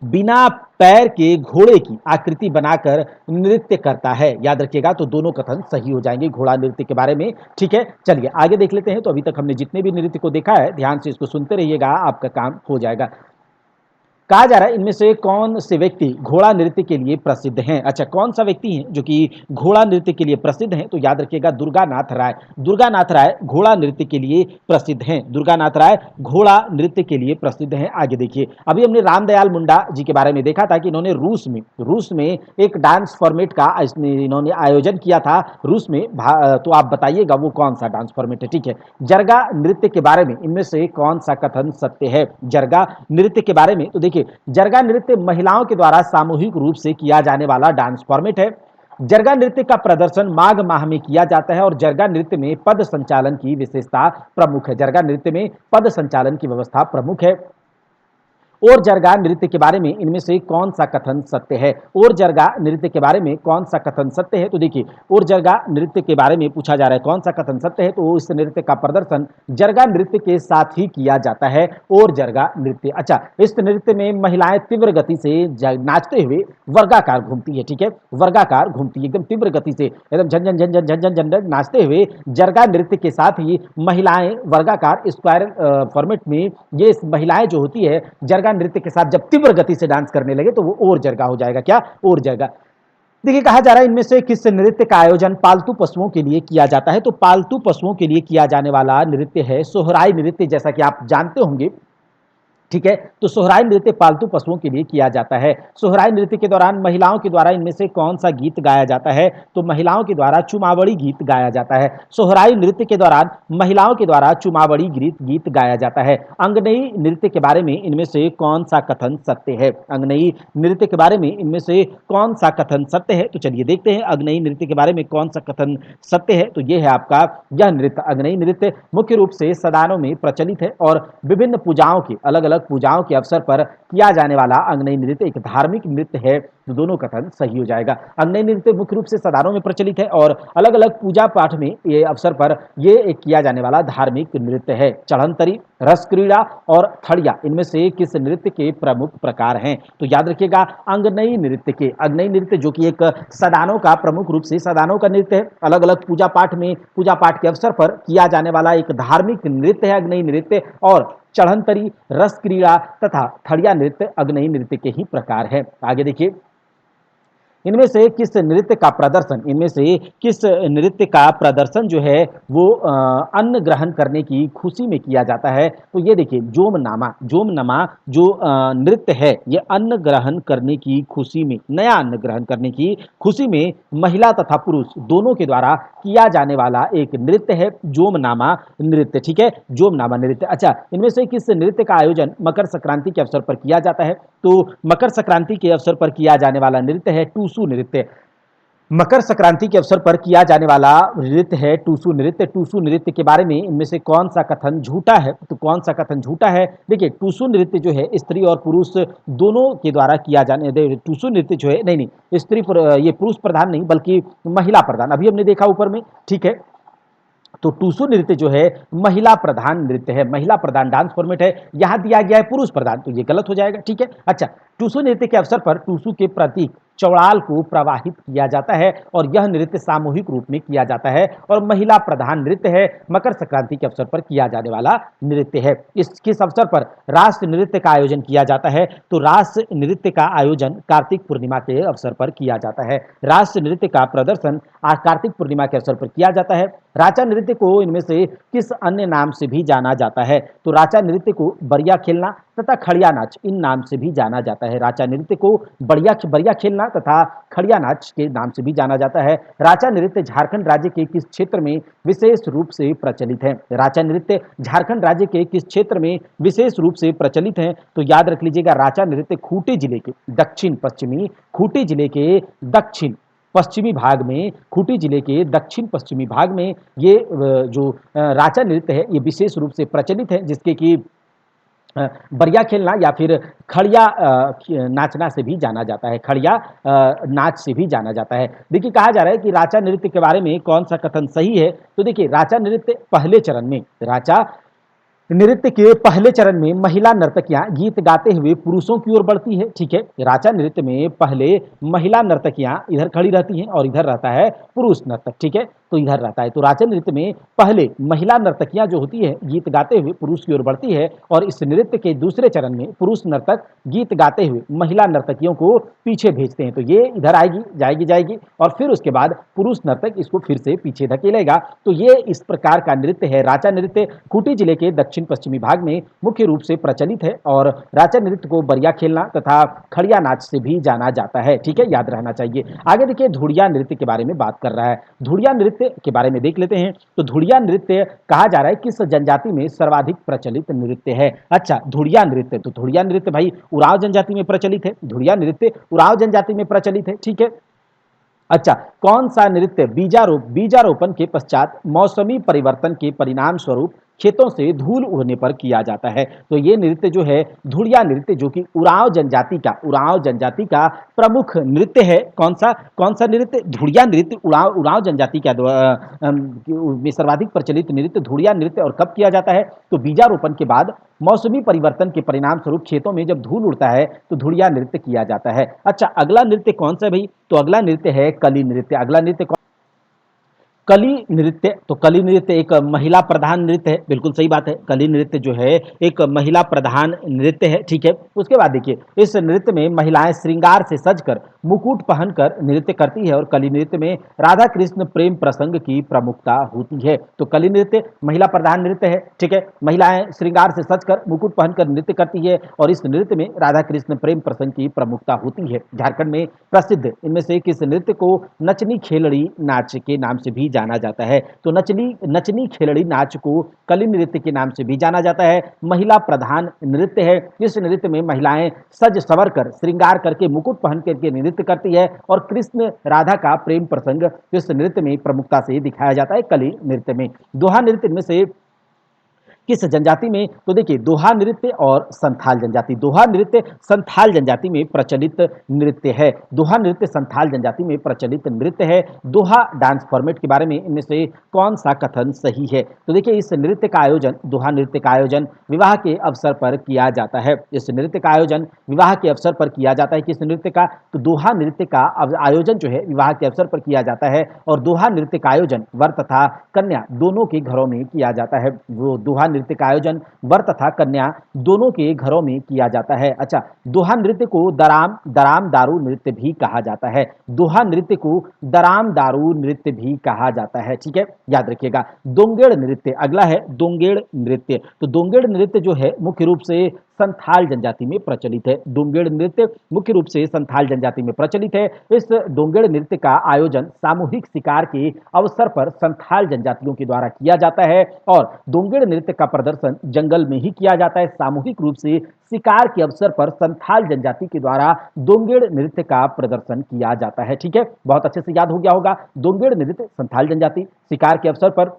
बिना पैर के घोड़े की आकृति बनाकर नृत्य करता है। याद रखिएगा, तो दोनों कथन सही हो जाएंगे घोड़ा नृत्य के बारे में। ठीक है, चलिए आगे देख लेते हैं। तो अभी तक हमने जितने भी नृत्य को देखा है, ध्यान से इसको सुनते रहिएगा, आपका काम हो जाएगा। कहा जा रहा है इनमें से कौन से व्यक्ति घोड़ा नृत्य के लिए प्रसिद्ध हैं? अच्छा, कौन सा व्यक्ति है जो कि घोड़ा नृत्य के लिए प्रसिद्ध हैं? तो याद रखिएगा, दुर्गानाथ राय। दुर्गानाथ राय घोड़ा नृत्य के लिए प्रसिद्ध हैं। दुर्गानाथ राय घोड़ा नृत्य के लिए प्रसिद्ध हैं। आगे देखिए, अभी हमने रामदयाल मुंडा जी के बारे में देखा था कि इन्होंने रूस में एक डांस फॉर्मेट का इन्होंने आयोजन किया था रूस में। तो आप बताइएगा वो कौन सा डांस फॉर्मेट है? ठीक है, जरगा नृत्य के बारे में इनमें से कौन सा कथन सत्य है? जरगा नृत्य के बारे में, तो देखिए जरगा नृत्य महिलाओं के द्वारा सामूहिक रूप से किया जाने वाला डांस फॉर्मेट है। जरगा नृत्य का प्रदर्शन माघ माह में किया जाता है और जरगा नृत्य में पद संचालन की विशेषता प्रमुख है। जरगा नृत्य में पद संचालन की व्यवस्था प्रमुख है। और जरगा नृत्य के बारे में इनमें से कौन सा कथन सत्य है? और जरगा नृत्य के बारे में कौन सा कथन सत्य है? तो देखिए, और जरगा नृत्य के बारे में पूछा जा रहा है कौन सा कथन सत्य है, तो इस नृत्य का प्रदर्शन जरगा नृत्य के साथ ही किया जाता है। और जरगा नृत्य, अच्छा, इस नृत्य में महिलाएं तीव्र गति से नाचते हुए वर्गाकार घूमती है। ठीक है, वर्गाकार घूमती है, एकदम तीव्र गति से, एकदम झन झन झन झन झन झन झन नाचते हुए जरगा नृत्य के साथ ही महिलाएं वर्गाकार स्क्वायर फॉर्मेट में, ये महिलाएं जो होती है जरगा नृत्य के साथ जब तीव्र गति से डांस करने लगे तो वो और जरगा हो जाएगा। क्या? और जरगा। देखिए, कहा जा रहा है इनमें से किस नृत्य का आयोजन पालतू पशुओं के लिए किया जाता है? तो पालतू पशुओं के लिए किया जाने वाला नृत्य है सोहराई नृत्य, जैसा कि आप जानते होंगे। ठीक है, तो सोहराई नृत्य पालतू पशुओं के लिए किया जाता है। सोहराई नृत्य के दौरान महिलाओं के द्वारा इनमें से कौन सा गीत गाया जाता है? तो महिलाओं के द्वारा चुमावड़ी गीत गाया जाता है। सोहराई नृत्य के दौरान महिलाओं के द्वारा चुमावड़ी गीत गाया जाता है। अंगनई नृत्य के बारे में इनमें से कौन सा कथन सत्य है? अंगनई नृत्य के बारे में इनमें से कौन सा कथन सत्य है? तो चलिए देखते हैं अंगनई नृत्य के बारे में कौन सा कथन सत्य है। तो यह है आपका, यह नृत्य, अंगनई नृत्य मुख्य रूप से सदानों में प्रचलित है और विभिन्न पूजाओं के, अलग अलग अलग पूजाओं के अवसर पर किया जाने वाला अंगनई नृत्य एक धार्मिक नृत्य है, तो दोनों कथन सही हो जाएगा। अंगनई नृत्य मुख्य रूप से सदारों में प्रचलित है और अलग अलग पूजा पाठ में ये अवसर पर ये एक किया जाने वाला धार्मिक नृत्य है। चढ़ंतरी, रस क्रीड़ा और थड़िया इनमें से किस नृत्य के प्रमुख प्रकार हैं? तो याद रखिएगा अंगनई नृत्य के। अंगनई नृत्य जो कि एक सदानों का, प्रमुख रूप से सदानों का नृत्य है, अलग अलग पूजा पाठ में, पूजा पाठ के अवसर पर किया जाने वाला एक धार्मिक नृत्य है अंगनई नृत्य। और चढ़ंतरी, रस क्रीड़ा तथा थड़िया नृत्य अंगनई नृत्य के ही प्रकार है। आगे देखिए, इनमें से किस नृत्य का प्रदर्शन, इनमें से किस नृत्य का प्रदर्शन जो है वो अन्न ग्रहण करने की खुशी में किया जाता है? तो ये देखिए जोमनामा, जोमनामा जो नृत्य है ये अन्न ग्रहण करने की खुशी में, नया अन्न ग्रहण करने की खुशी में महिला तथा पुरुष दोनों के द्वारा किया जाने वाला एक नृत्य है जोमनामा नृत्य। ठीक है, जोमनामा नृत्य। अच्छा, इनमें से किस नृत्य का आयोजन मकर संक्रांति के अवसर पर किया जाता है? तो मकर संक्रांति के अवसर पर किया जाने वाला नृत्य है टूसू नृत्य। मकर संक्रांति के अवसर पर किया जाने वाला नृत्य है टूसू नृत्य। टूसू नृत्य के बारे में इनमें से कौन सा कथन झूठा है? तो कौन सा कथन झूठा है? देखिए, टूसू नृत्य जो है स्त्री और पुरुष दोनों के द्वारा किया जाने, टूसू नृत्य जो है, नहीं नहीं, ये पुरुष प्रधान नहीं बल्कि महिला प्रधान, अभी हमने देखा ऊपर में। ठीक है, तो टूसू नृत्य जो है महिला प्रधान नृत्य है, महिला प्रधान डांस फॉर्मेट है। यहां दिया गया है पुरुष प्रधान, तो ये गलत हो जाएगा। ठीक है, अच्छा, टूसू नृत्य के अवसर पर टूसू के प्रतीक चौड़ाल को प्रवाहित किया जाता है और यह नृत्य सामूहिक रूप में किया जाता है और महिला प्रधान नृत्य है, मकर संक्रांति के अवसर पर किया जाने वाला नृत्य है। इस किस अवसर पर रास नृत्य का आयोजन किया जाता है? तो रास नृत्य का आयोजन कार्तिक पूर्णिमा के अवसर पर किया जाता है। रास नृत्य का प्रदर्शन आज कार्तिक पूर्णिमा के अवसर पर किया जाता है। राचा नृत्य को इनमें से किस अन्य नाम से भी जाना जाता है? तो राचा नृत्य को बरिया खेलना तथा खड़िया नाच इन नाम से भी जाना जाता है। राचा नृत्य को बरिया खेलना तथा खड़िया नाच के नाम से भी जाना जाता है। राचा नृत्य झारखंड राज्य के किस क्षेत्र में विशेष रूप से प्रचलित है? राचा नृत्य झारखंड राज्य के किस क्षेत्र में विशेष रूप से प्रचलित है? तो याद रख लीजिएगा, राचा नृत्य खूंटी जिले के दक्षिण पश्चिमी, खूंटी जिले के दक्षिण पश्चिमी भाग में, खूंटी जिले के दक्षिण पश्चिमी भाग में ये जो राचा नृत्य है ये विशेष रूप से प्रचलित है, जिसके कि बरिया खेलना या फिर खड़िया नाचना से भी जाना जाता है, खड़िया नाच से भी जाना जाता है। देखिए, कहा जा रहा है कि राचा नृत्य के बारे में कौन सा कथन सही है? तो देखिए, राचा नृत्य पहले चरण में, राचा नृत्य के पहले चरण में महिला नर्तकियां गीत गाते हुए पुरुषों की ओर बढ़ती है। ठीक है, राचा नृत्य में पहले महिला नर्तकियां इधर खड़ी रहती हैं और इधर रहता है पुरुष नर्तक। ठीक है, तो इधर रहता है, तो राचा नृत्य में पहले महिला नर्तकियां जो होती है गीत गाते हुए पुरुष की ओर बढ़ती है और इस नृत्य के दूसरे चरण में पुरुष नर्तक गीत गाते हुए महिला नर्तकियों को पीछे भेजते हैं। तो ये इधर आएगी, जाएगी और फिर उसके बाद पुरुष नर्तक इसको फिर से पीछे धकेलेगा। तो ये इस प्रकार का नृत्य है राचा नृत्य। खूंटी जिले के दक्षिण पश्चिमी भाग में मुख्य रूप से प्रचलित है और राचा नृत्य को बरिया खेलना तथा खड़िया नाच से भी जाना जाता है। ठीक है, याद रहना चाहिए। आगे देखिए, धुड़िया नृत्य के बारे में बात कर रहा है। धुड़िया नृत्य के बारे में देख लेते हैं। तो धुड़िया नृत्य कहा जा रहा है किस जनजाति में सर्वाधिक प्रचलित नृत्य है? अच्छा, धुड़िया नृत्य, तो धुड़िया नृत्य भाई उरांव जनजाति में प्रचलित है। धुड़िया नृत्य उरांव जनजाति में प्रचलित है। ठीक है, अच्छा, कौन सा नृत्य बीजारोपण के पश्चात मौसमी परिवर्तन के परिणाम स्वरूप खेतों से धूल उड़ने पर किया जाता है? तो ये नृत्य जो है धुड़िया नृत्य, जो कि उरांव जनजाति का प्रमुख नृत्य है। कौन सा नृत्य? धुड़िया नृत्य उरांव जनजाति का में सर्वाधिक प्रचलित नृत्य धुड़िया नृत्य। और कब किया जाता है? तो बीजारोपण के बाद मौसमी परिवर्तन के परिणाम स्वरूप खेतों में जब धूल उड़ता है तो धुड़िया नृत्य किया जाता है। अच्छा, अगला नृत्य कौन सा है भाई? तो अगला नृत्य है कली नृत्य। अगला नृत्य कली नृत्य, तो कली नृत्य एक महिला प्रधान नृत्य है। बिल्कुल सही बात है, कली नृत्य जो है एक महिला प्रधान नृत्य है। ठीक है, उसके बाद देखिए, इस नृत्य में महिलाएं श्रृंगार से सजकर मुकुट पहनकर नृत्य करती है और कली नृत्य में राधा कृष्ण प्रेम प्रसंग की प्रमुखता होती है। तो कली नृत्य महिला प्रधान नृत्य है। ठीक है, महिलाएं श्रृंगार से सजकर मुकुट पहनकर नृत्य करती है और इस नृत्य में राधा कृष्ण प्रेम प्रसंग की प्रमुखता होती है। झारखंड में प्रसिद्ध इनमें से किस नृत्य को नचनी खेलड़ी नाच के नाम से भी जाना जाता है? तो नचनी खेलड़ी नाच को कली नृत्य के नाम से भी जाना जाता है। महिला प्रधान नृत्य है। इस नृत्य में महिलाएं सज सवर कर श्रृंगार करके मुकुट पहन करके नृत्य करती है और कृष्ण राधा का प्रेम प्रसंग इस नृत्य में प्रमुखता से दिखाया जाता है कली नृत्य में। दोहा नृत्य में से किस जनजाति में? तो देखिए दोहा नृत्य और संथाल जनजाति। दोहा नृत्य संथाल जनजाति में प्रचलित नृत्य है। दोहा नृत्य संथाल जनजाति में प्रचलित नृत्य है। दोहा डांस फॉर्मेट के बारे में इनमें से कौन सा कथन सही है? तो देखिए इस नृत्य का आयोजन, दोहा नृत्य का आयोजन विवाह के अवसर पर किया जाता है। इस नृत्य का आयोजन विवाह के अवसर पर किया जाता है। किस नृत्य का? तो दोहा नृत्य का आयोजन जो है विवाह के अवसर पर किया जाता है और दोहा नृत्य का आयोजन वर तथा कन्या दोनों के घरों में किया जाता है। वो दोहा नृत्य का आयोजन वर तथा कन्या दोनों के घरों में किया जाता है। अच्छा, दोहा नृत्य को दराम दराम दारू नृत्य भी कहा जाता है। दोहा नृत्य को दराम दारू नृत्य भी कहा जाता है। ठीक है, याद रखिएगा। दोंगेड़ नृत्य अगला है, दोंगेड़ नृत्य। तो दोंगेड़ नृत्य जो है मुख्य रूप से संथाल जनजाति में प्रचलित है। दोंगेड़ नृत्य मुख्य रूप से संथाल जनजाति में प्रचलित है। इस दोंगेड़ नृत्य का आयोजन सामूहिक शिकार के अवसर पर संथाल जनजातियों के द्वारा किया जाता है और दोंगेड़ नृत्य का प्रदर्शन जंगल में ही किया जाता है। सामूहिक रूप से शिकार के अवसर पर संथाल जनजाति के द्वारा दोंगेड़ नृत्य का प्रदर्शन किया जाता है। ठीक है, बहुत अच्छे से याद हो गया होगा। दोंगेड़ नृत्य संथाल जनजाति शिकार के अवसर पर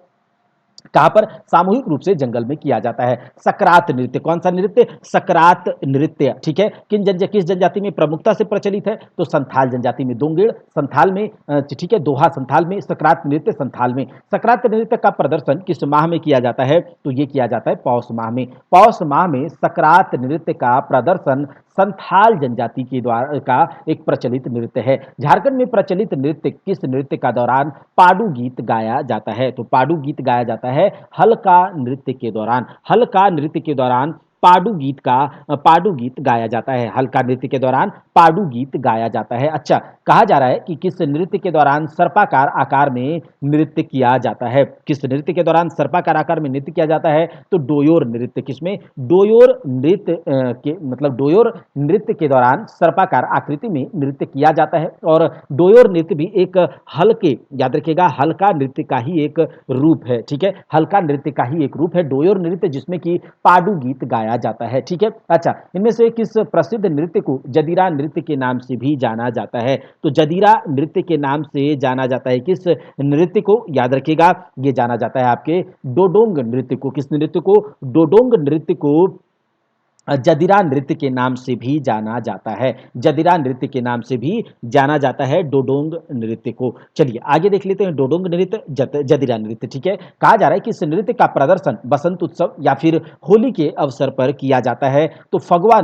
कहां पर? सामूहिक रूप से जंगल में किया जाता है। सकरात नृत्य, कौन सा नृत्य? सकरात नृत्य। ठीक है, किस जनजाति में प्रमुखता से प्रचलित है? तो संथाल जनजाति में। दोंगेड़ संथाल में, ठीक है, दोहा संथाल में, सकरात नृत्य संथाल में। सकरात नृत्य का प्रदर्शन किस माह में किया जाता है? तो ये किया जाता है पौष माह में। पौष माह में सकरात नृत्य का प्रदर्शन संथाल जनजाति के द्वारा का एक प्रचलित नृत्य है। झारखंड में प्रचलित नृत्य किस नृत्य का दौरान पाडू गीत गाया जाता है? तो पाडू गीत गाया जाता है हल्का नृत्य के दौरान। हल्का नृत्य के दौरान पाडू गीत गाया जाता है। हल्का नृत्य के दौरान पाडू गीत गाया जाता है। अच्छा, कहा जा रहा है कि किस नृत्य के दौरान सर्पाकार आकार में नृत्य किया जाता है? किस नृत्य के दौरान सर्पाकार आकार में नृत्य किया जाता है? तो डोयोर नृत्य। किसमें? डोयोर नृत्य के मतलब डोयोर नृत्य के दौरान सर्पाकार आकृति में नृत्य किया जाता है और डोयोर नृत्य भी एक हल्के, याद रखिएगा, हल्का नृत्य का ही एक रूप है। ठीक है, हल्का नृत्य का ही एक रूप है डोयोर नृत्य, जिसमें कि पाडू गीत गाया जाता है। ठीक है, अच्छा, इनमें से किस प्रसिद्ध नृत्य को जदीरा नृत्य के नाम से भी जाना जाता है? तो जदीरा नृत्य के नाम से जाना जाता है किस नृत्य को? याद रखिएगा, ये जाना जाता है आपके डोडोंग नृत्य को। किस नृत्य को? डोडोंग नृत्य को जदिरा नृत्य के नाम से भी जाना जाता है। जदिरा नृत्य के नाम से भी जाना जाता है डोडोंग नृत्य को। चलिए आगे देख लेते हैं डोडोंग नृत्य, जदिरा नृत्य। ठीक है, कहा जा रहा है कि इस नृत्य का प्रदर्शन बसंत उत्सव या फिर होली के अवसर पर किया जाता है। तो फगवा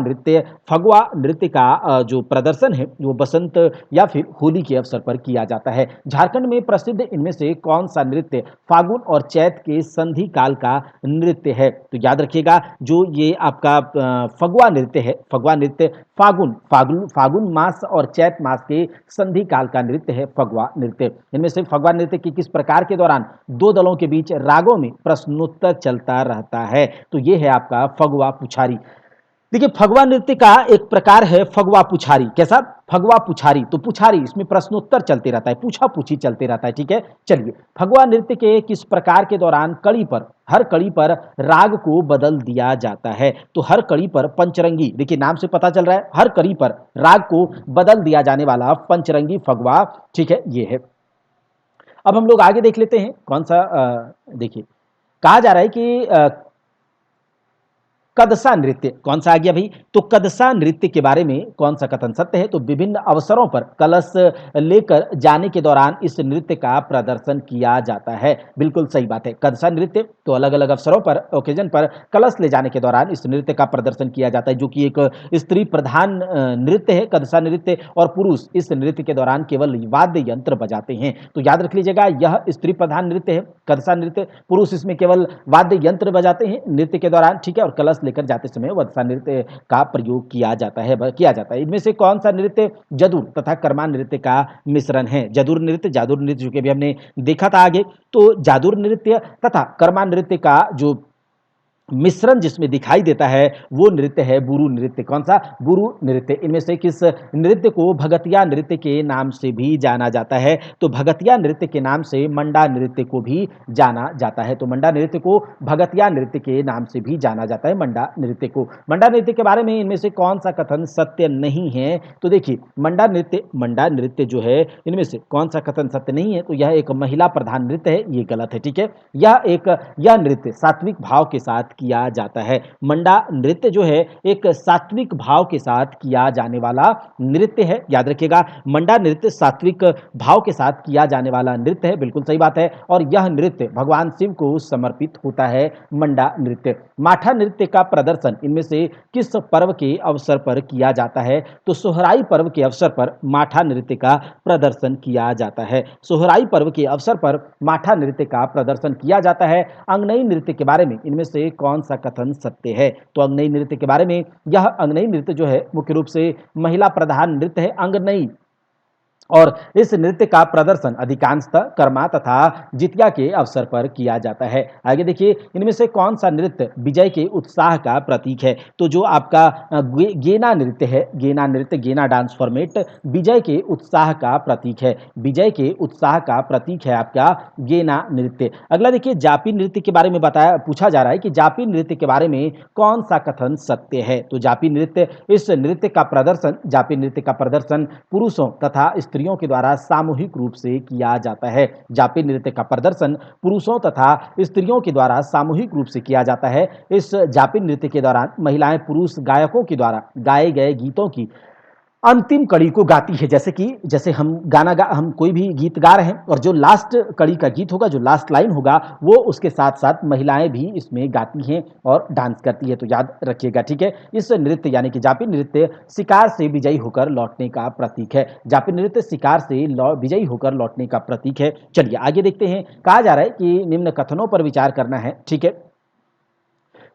नृत्य का जो प्रदर्शन है वो बसंत या फिर होली के अवसर पर किया जाता है। झारखंड में प्रसिद्ध इनमें से कौन सा नृत्य फागुन और चैत के संधि काल का नृत्य है? तो याद रखिएगा, जो ये आपका फगवा नृत्य है, फगवा नृत्य फागुन मास और चैत मास के संधि काल का नृत्य है फगवा नृत्य। इनमें से फगवा नृत्य की किस प्रकार के दौरान दो दलों के बीच रागों में प्रश्नोत्तर चलता रहता है? तो ये है आपका फगवा पुछारी। देखिए, फगवा नृत्य का एक प्रकार है फगवा पुछारी। कैसा? फगवा पुछारी। तो पुछारी, इसमें प्रश्नोत्तर चलते रहता है, पूछा पूछी चलते रहता है। ठीक है, चलिए, फगवा नृत्य के किस प्रकार के दौरान हर कड़ी पर राग को बदल दिया जाता है? तो हर कड़ी पर पंचरंगी, देखिए नाम से पता चल रहा है, हर कड़ी पर राग को बदल दिया जाने वाला पंचरंगी फगवा, ठीक है, ये है। अब हम लोग आगे देख लेते हैं कौन सा, देखिए, कहा जा रहा है कि कदसा नृत्य, कौन सा आ गया भाई? तो कदसा नृत्य के बारे में कौन सा कथन सत्य है? तो विभिन्न अवसरों पर कलश लेकर जाने के दौरान इस नृत्य का प्रदर्शन किया जाता है। बिल्कुल सही बात है, कदसा नृत्य तो अलग अलग अवसरों पर, ओकेजन पर कलश ले जाने के दौरान इस नृत्य का प्रदर्शन किया जाता है, जो कि एक स्त्री प्रधान नृत्य है कदसा नृत्य। और पुरुष इस नृत्य के दौरान केवल वाद्य यंत्र बजाते हैं। तो याद रख लीजिएगा, यह स्त्री प्रधान नृत्य है कदसा नृत्य। पुरुष इसमें केवल वाद्य यंत्र बजाते हैं नृत्य के दौरान। ठीक है, और कलश लेकर जाते समय वत्सा नृत्य का प्रयोग किया जाता है। इनमें से कौन सा नृत्य जदुर तथा कर्मा नृत्य का मिश्रण है? जादुर नृत्य जो कि अभी हमने देखा था आगे। तो जादुर नृत्य तथा कर्मा नृत्य का जो मिश्रण जिसमें दिखाई देता है वो नृत्य है बुरु नृत्य। कौन सा? बुरु नृत्य। इनमें से किस नृत्य को भगतिया नृत्य के नाम से भी जाना जाता है? तो भगतिया नृत्य के नाम से मंडा नृत्य को भी जाना जाता है। तो मंडा नृत्य को भगतिया नृत्य के नाम से भी जाना जाता है, मंडा नृत्य को। मंडा नृत्य के बारे में इनमें से कौन सा कथन सत्य नहीं है? तो देखिए, मंडा नृत्य जो है इनमें से कौन सा कथन सत्य नहीं है? तो यह एक महिला प्रधान नृत्य है, ये गलत है। ठीक है, यह नृत्य सात्विक भाव के साथ किया जाता है। मंडा नृत्य जो है एक सात्विक भाव के साथ किया जाने वाला नृत्य है, याद रखिएगा। मंडा नृत्य सात्विक भाव के साथ किया जाने वाला नृत्य है, बिल्कुल सही बात है। और यह नृत्य भगवान शिव को समर्पित होता है, मंडा नृत्य। माठा नृत्य का प्रदर्शन इनमें से किस पर्व के अवसर पर किया जाता है? तो सोहराई पर्व के अवसर पर माठा नृत्य का प्रदर्शन किया जाता है। सोहराई पर्व के अवसर पर माठा नृत्य का प्रदर्शन किया जाता है। अंगनई नृत्य के बारे में इनमें से कौन सा कथन सत्य है? तो अंगनई नृत्य के बारे में, यह अंगनई नृत्य जो है मुख्य रूप से महिला प्रधान नृत्य है, अंगनई। और इस नृत्य का प्रदर्शन अधिकांशतः कर्मा तथा जितिया के अवसर पर किया जाता है। आगे देखिए, इनमें से कौन सा नृत्य विजय के उत्साह का प्रतीक है? तो जो आपका गेना नृत्य है, गेना नृत्य, गेना डांस फॉर्मेट विजय के उत्साह का प्रतीक है। विजय के उत्साह का प्रतीक है आपका गेना नृत्य। अगला देखिए, जापी नृत्य के बारे में पूछा जा रहा है कि जापी नृत्य के बारे में कौन सा कथन सत्य है? तो जापी नृत्य, इस नृत्य का प्रदर्शन, जापी नृत्य का प्रदर्शन पुरुषों तथा स्त्रियों के द्वारा सामूहिक रूप से किया जाता है। जापी नृत्य का प्रदर्शन पुरुषों तथा स्त्रियों के द्वारा सामूहिक रूप से किया जाता है। इस जापी नृत्य के दौरान महिलाएं पुरुष गायकों के द्वारा गाए गए गीतों की अंतिम कड़ी को गाती है। जैसे हम कोई भी गीत गा रहे हैं और जो लास्ट कड़ी का गीत होगा, जो लास्ट लाइन होगा, वो उसके साथ साथ महिलाएं भी इसमें गाती हैं और डांस करती है। तो याद रखिएगा, ठीक है। इस नृत्य यानी कि जापी नृत्य शिकार से विजयी होकर लौटने का प्रतीक है। जापी नृत्य शिकार से विजयी होकर लौटने का प्रतीक है। चलिए आगे देखते हैं। कहा जा रहा है कि निम्न कथनों पर विचार करना है, ठीक है।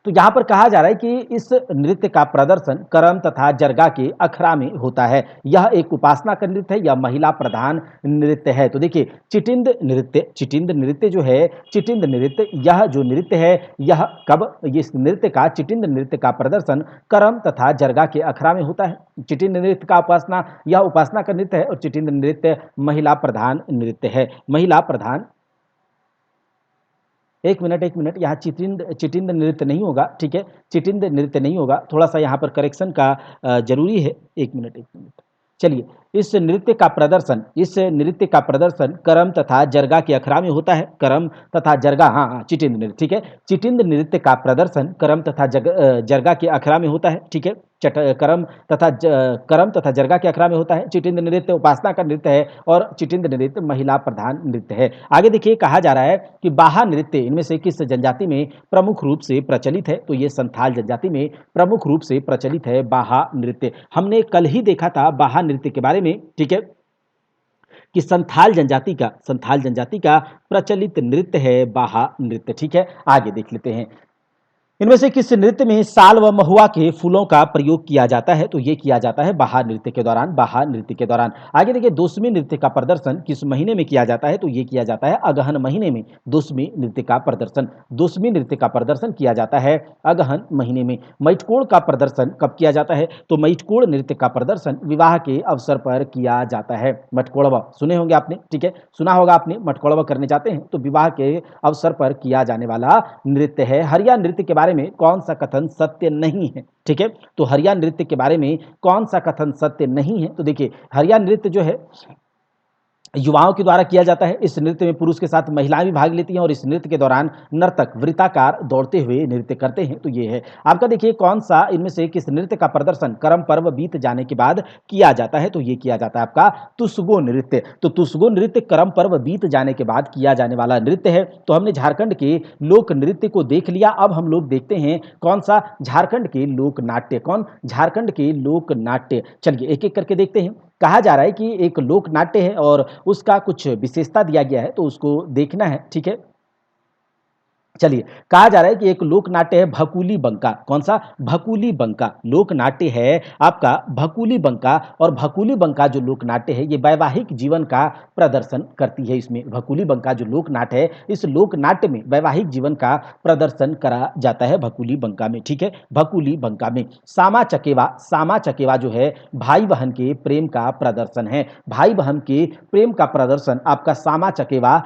तो यहां पर कहा जा रहा है कि इस नृत्य का प्रदर्शन करम तथा जरगा के अखड़ा में होता है। यह एक उपासना का नृत्य है, यह महिला प्रधान नृत्य है। तो देखिए, चिटिंद नृत्य जो है, चिटिंद नृत्य, यह जो नृत्य है, यह कब, इस नृत्य का, चिटिंद नृत्य का प्रदर्शन करम तथा जरगा के अखड़ा में होता है। चिटिंद नृत्य का उपासना, यह उपासना का नृत्य है और चिटिंद नृत्य महिला प्रधान नृत्य है, महिला प्रधान। एक मिनट, यहाँ चिटिंद नृत्य नहीं होगा, ठीक है, चिटिंद नृत्य नहीं होगा, थोड़ा सा यहाँ पर करेक्शन का जरूरी है। एक मिनट। चलिए, इस नृत्य का प्रदर्शन करम तथा जरगा के अखड़ा में होता है। करम तथा जरगा, हाँ, चिटिंद नृत्य, ठीक है। चिटिंद नृत्य का प्रदर्शन करम तथा जरगा के अखड़ा में होता है, ठीक है। करम तथा जरगा के अखड़ा में होता है। चिटिंद नृत्य उपासना का नृत्य है और चिटिंद नृत्य महिला प्रधान नृत्य है। आगे देखिए, कहा जा रहा है कि बाहा नृत्य इनमें से किस जनजाति में प्रमुख रूप से प्रचलित है? तो ये संथाल जनजाति में प्रमुख रूप से प्रचलित है बाहा नृत्य। हमने कल ही देखा था बाहा नृत्य के बारे में, ठीक है, कि संथाल जनजाति का प्रचलित नृत्य है बाहा नृत्य, ठीक है। आगे देख लेते हैं। इनमें से किस नृत्य में साल व महुआ के फूलों का प्रयोग किया जाता है? तो ये किया जाता है बाहा नृत्य के दौरान, बाहा नृत्य के दौरान। आगे देखिए, दोसमी नृत्य का प्रदर्शन किस महीने में किया जाता है? तो ये किया जाता है अगहन महीने में। दोसमी नृत्य का प्रदर्शन किया जाता है अगहन महीने में। मटकोड़ का प्रदर्शन कब किया जाता है? तो मटकोड़ नृत्य का प्रदर्शन विवाह के अवसर पर किया जाता है। मटकोड़वा सुने होंगे आपने, ठीक है, सुना होगा आपने, मटकोड़वा करने जाते हैं तो विवाह के अवसर पर किया जाने वाला नृत्य है। हरिया नृत्य के बारे में कौन सा कथन सत्य नहीं है? ठीक है, तो हरिया नृत्य के बारे में कौन सा कथन सत्य नहीं है? तो देखिए, हरिया नृत्य जो है युवाओं के द्वारा किया जाता है। इस नृत्य में पुरुष के साथ महिलाएं भी भाग लेती हैं और इस नृत्य के दौरान नर्तक वृत्ताकार दौड़ते हुए नृत्य करते हैं। तो ये है आपका, देखिए, कौन सा इनमें से किस नृत्य का प्रदर्शन करम पर्व बीत जाने के बाद किया जाता है? तो ये किया जाता है आपका तुसगो नृत्य। तो तुसगो नृत्य करम पर्व बीत जाने के बाद किया जाने वाला नृत्य है। तो हमने झारखंड के लोक नृत्य को देख लिया। अब हम लोग देखते हैं कौन सा, झारखंड के लोक नाट्य। कौन? झारखंड के लोक नाट्य। चलिए एक एक करके देखते हैं। कहा जा रहा है कि एक लोक नाट्य है और उसका कुछ विशेषता दिया गया है, तो उसको देखना है, ठीक है। चलिए, कहा जा रहा है कि एक लोक नाट्य है भकुली बंका। कौन सा? भकुली बंका लोक नाट्य है आपका भकुली बंका। और भकुली बंका जो लोक नाट्य है ये वैवाहिक जीवन का प्रदर्शन करती है। इसमें भकुली बंका जो लोक नाट्य है, इस लोक नाट्य में वैवाहिक जीवन का प्रदर्शन करा जाता है भकुली बंका में। ठीक है, भकुली बंका में सामा चकेवा, सामा चकेवा जो है भाई बहन के प्रेम का प्रदर्शन है। भाई बहन के प्रेम का प्रदर्शन आपका सामा चकेवा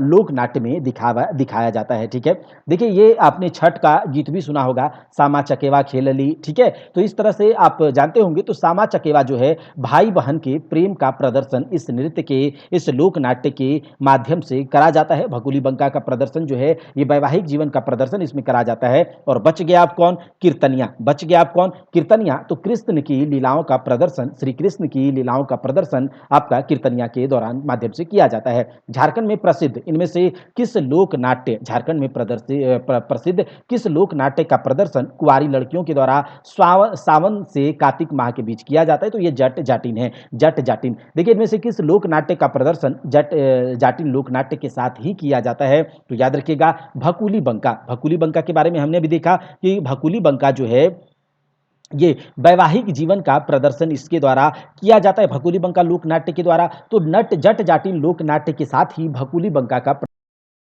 लोक नाट्य में दिखाया जाता है। ठीक है, देखिए ये आपने छठ का गीत भी सुना होगा, सामा चकेवा खेलली। ठीक है, तो इस तरह से आप जानते होंगे। तो सामा चकेवा जो है भाई बहन के प्रेम का प्रदर्शन इस नृत्य के, इस लोक नाट्य के माध्यम से करा जाता है। भकुली बंका का प्रदर्शन जो है ये वैवाहिक जीवन का प्रदर्शन इसमें करा जाता है। और बच गया आप कौन? कीर्तनिया। बच गया आप कौन? कीर्तनिया। तो कृष्ण की लीलाओं का प्रदर्शन, श्री कृष्ण की लीलाओं का प्रदर्शन आपका कीर्तनिया के दौरान माध्यम से किया जाता है। झारखंड में प्रसिद्ध इनमें से किस लोक नाट्य, झारखंड में प्रसिद्ध किस लोक नाट्य का प्रदर्शन कुंवारी लड़कियों के द्वारा सावन से कार्तिक माह के बीच किया जाता है? तो ये जट जाटिन है, जट जाटिन। देखिए इनमें से किस लोक नाट्य का प्रदर्शन जट जाटिन लोक नाट्य के साथ ही किया जाता है? तो याद रखिएगा भकुली बंका। भकुली बंका के बारे में हमने भी देखा कि भकुली बंका जो है ये वैवाहिक जीवन का प्रदर्शन इसके द्वारा किया जाता है, भकुली बंका लोक नाट्य के द्वारा। तो नट जट जाटिन लोक नाट्य के साथ ही भकुली बंका का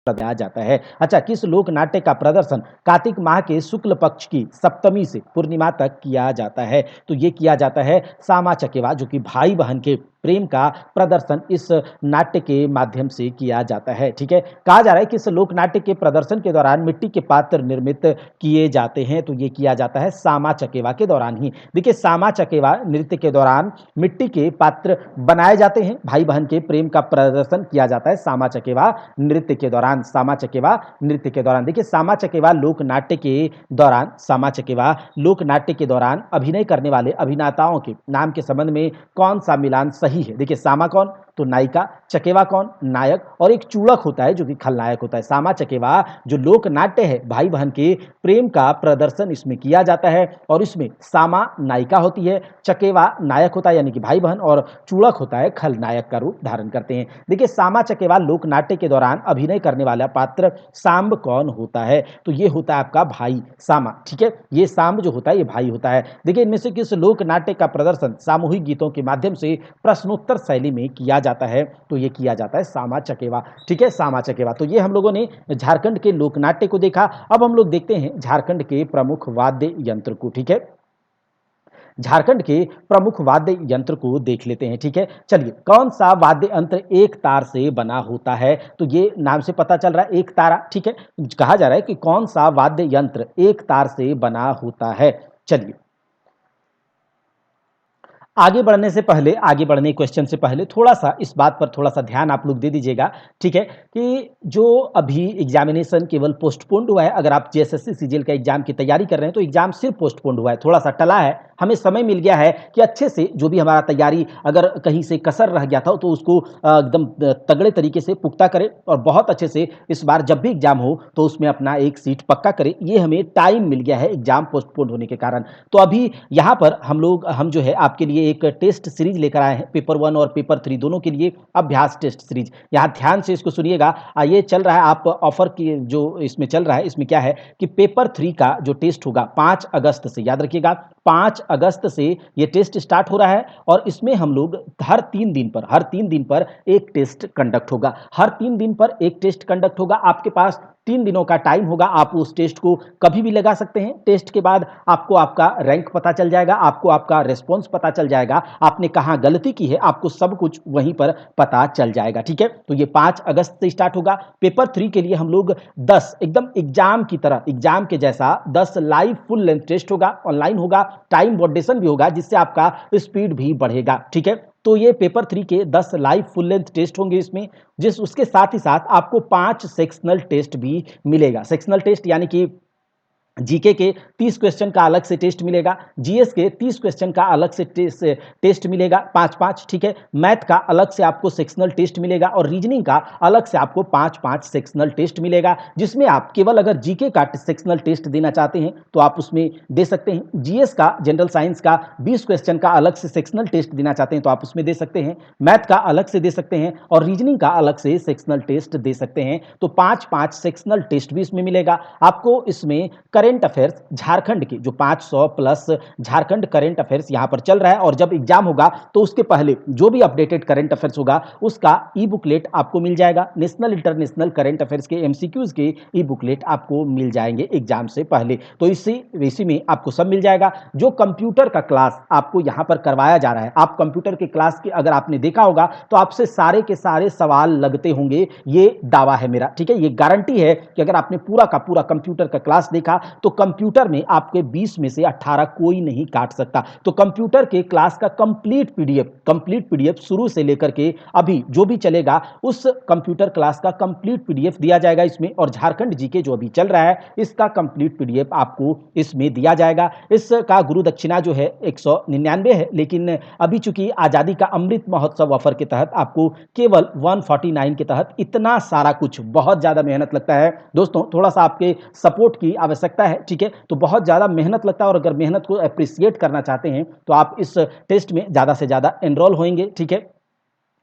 आ जाता है। अच्छा, किस लोक नाट्य का प्रदर्शन कार्तिक माह के शुक्ल पक्ष की सप्तमी से पूर्णिमा तक किया जाता है? तो ये किया जाता है सामा चकेवा, जो कि भाई बहन के प्रेम का प्रदर्शन इस नाट्य के माध्यम से किया जाता है। ठीक है, कहा जा रहा है कि इस लोक नाट्य के प्रदर्शन के दौरान मिट्टी के पात्र निर्मित किए जाते हैं। तो ये किया जाता है सामा चकेवा के दौरान ही। देखिए सामा चकेवा नृत्य के दौरान मिट्टी के पात्र बनाए जाते हैं, भाई बहन के प्रेम का प्रदर्शन किया जाता है सामा चकेवा नृत्य के दौरान। सामा चकेवा नृत्य के दौरान, देखिए सामा चकेवा लोक नाट्य के दौरान, सामा चकेवा लोक नाट्य के दौरान अभिनय करने वाले अभिनेताओं के नाम के संबंध में कौन सा मिलान सही है? देखिए सामा कौन? तो नायिका। चकेवा कौन? नायक। और एक चूड़क होता है जो कि खलनायक होता है। सामा चकेवा जो लोक नाट्य है भाई बहन के प्रेम का प्रदर्शन इसमें किया जाता है। और इसमें सामा नायिका होती है, चकेवा नायक होता है यानी कि भाई बहन, और चूड़क होता है खलनायक का रूप धारण करते हैं। देखिए सामा चकेवा लोक नाट्य के दौरान अभिनय करने वाला पात्र सांब कौन होता है? तो ये होता है आपका भाई सामा। ठीक है, ये सांब जो होता है ये भाई होता है। देखिए इनमें से किस लोक नाट्य का प्रदर्शन सामूहिक गीतों के माध्यम से प्रश्नोत्तर शैली में किया जाता है? तो ये किया जाता है सामा चकेवा। ठीक है, सामा चकेवा। तो ये हम लोगों ने झारखंड के लोक नाट्य को देखा। अब हम लोग देखते हैं झारखंड के प्रमुख वाद्य यंत्र को। ठीक है, झारखंड के प्रमुख वाद्य यंत्र को देख लेते हैं। ठीक है, चलिए कौन सा वाद्य यंत्र एक तार से बना होता है? तो ये नाम से पता चल रहा है एक तारा। ठीक है, कहा जा रहा है कि कौन सा वाद्य यंत्र एक तार से बना होता है? चलिए आगे बढ़ने से पहले, आगे बढ़ने क्वेश्चन से पहले थोड़ा सा इस बात पर थोड़ा सा ध्यान आप लोग दे दीजिएगा। ठीक है, कि जो अभी एग्जामिनेशन केवल पोस्टपोन्ड हुआ है, अगर आप जेएसएससी सीजीएल का एग्जाम की तैयारी कर रहे हैं तो एग्जाम सिर्फ पोस्टपोन्ड हुआ है, थोड़ा सा टला है। हमें समय मिल गया है कि अच्छे से जो भी हमारा तैयारी अगर कहीं से कसर रह गया था तो उसको एकदम तगड़े तरीके से पुख्ता करें और बहुत अच्छे से इस बार जब भी एग्जाम हो तो उसमें अपना एक सीट पक्का करें। ये हमें टाइम मिल गया है एग्जाम पोस्टपोन्ड होने के कारण। तो अभी यहाँ पर हम जो है आपके लिए एक टेस्ट सीरीज लेकर आए हैं, पेपर 1 और पेपर 3 दोनों के लिए अभ्यास टेस्ट सीरीज। यहाँ ध्यान से इसको सुनिएगा। ये चल रहा है आप ऑफर की जो इसमें चल रहा है, इसमें क्या है कि पेपर 3 का जो टेस्ट होगा 5 अगस्त से, याद रखिएगा 5 अगस्त से ये टेस्ट स्टार्ट हो रहा है। और इसमें हम लोग हर 3 दिन पर एक टेस्ट कंडक्ट होगा। हर 3 दिन पर एक टेस्ट कंडक्ट होगा। आपके पास 3 दिनों का टाइम होगा, आप उस टेस्ट को कभी भी लगा सकते हैं। टेस्ट के बाद आपको आपका रैंक पता चल जाएगा, आपको आपका रिस्पॉन्स पता चल जाएगा, आपने कहाँ गलती की है आपको सब कुछ वहीं पर पता चल जाएगा। ठीक है, तो ये 5 अगस्त से स्टार्ट होगा। पेपर 3 के लिए हम लोग 10 एकदम एग्जाम की तरह, एग्जाम के जैसा 10 लाइव फुल लेंथ टेस्ट होगा, ऑनलाइन होगा, टाइम बॉडेशन भी होगा जिससे आपका स्पीड भी बढ़ेगा। ठीक है, तो ये पेपर 3 के 10 लाइव फुल लेंथ टेस्ट होंगे इसमें, जिस उसके साथ ही साथ आपको 5 सेक्शनल टेस्ट भी मिलेगा। सेक्शनल टेस्ट यानी कि जीके के 30 क्वेश्चन का अलग से टेस्ट मिलेगा, जीएस के 30 क्वेश्चन का अलग से टेस्ट मिलेगा 5-5, ठीक है। मैथ का अलग से आपको सेक्शनल टेस्ट मिलेगा और रीजनिंग का अलग से आपको 5-5 सेक्शनल टेस्ट मिलेगा, जिसमें आप केवल अगर जीके का सेक्शनल टेस्ट देना चाहते हैं तो आप उसमें दे सकते हैं। जीएस का, जनरल साइंस का 20 क्वेश्चन का अलग से सेक्शनल टेस्ट देना चाहते हैं तो आप उसमें दे सकते हैं। मैथ का अलग से दे सकते हैं और रीजनिंग का अलग से सेक्शनल टेस्ट दे सकते हैं। तो 5-5 सेक्शनल टेस्ट भी इसमें मिलेगा आपको। इसमें करेंट अफेयर्स झारखंड के जो 500 प्लस झारखंड करेंट अफेयर्स यहां पर चल रहा है, और जब एग्जाम होगा तो उसके पहले जो भी अपडेटेड करेंट अफेयर्स होगा उसका ई बुकलेट आपको मिल जाएगा। नेशनल इंटरनेशनल करेंट अफेयर्स के एमसीक्यूज के ई बुकलेट आपको मिल जाएंगे एग्जाम से पहले। तो इसी में आपको सब मिल जाएगा। जो कंप्यूटर का क्लास आपको यहां पर करवाया जा रहा है, आप कंप्यूटर के क्लास के अगर आपने देखा होगा तो आपसे सारे के सारे सवाल लगते होंगे, ये दावा है मेरा, ठीक है। ये गारंटी है कि अगर आपने पूरा का पूरा कंप्यूटर का क्लास देखा तो कंप्यूटर में आपके 20 में से 18 कोई नहीं काट सकता। तो कंप्यूटर के क्लास का कंप्लीट पीडीएफ शुरू से लेकर के अभी जो भी चलेगा उस कंप्यूटर क्लास का कंप्लीट पीडीएफ दिया जाएगा इसमें, और झारखंड जीके जो अभी चल रहा है इसका कंप्लीट पीडीएफ आपको इसमें दिया जाएगा। इसका गुरु दक्षिणा जो है 199 है, लेकिन अभी चूंकि आजादी का अमृत महोत्सव ऑफर के तहत आपको केवल 149 के तहत इतना सारा कुछ, बहुत ज्यादा मेहनत लगता है दोस्तों, थोड़ा सा आपके सपोर्ट की आवश्यकता है, ठीक है। तो बहुत ज्यादा मेहनत लगता है और अगर मेहनत को अप्रिशिएट करना चाहते हैं तो आप इस टेस्ट में ज्यादा से ज्यादा एनरोल होंगे, ठीक है।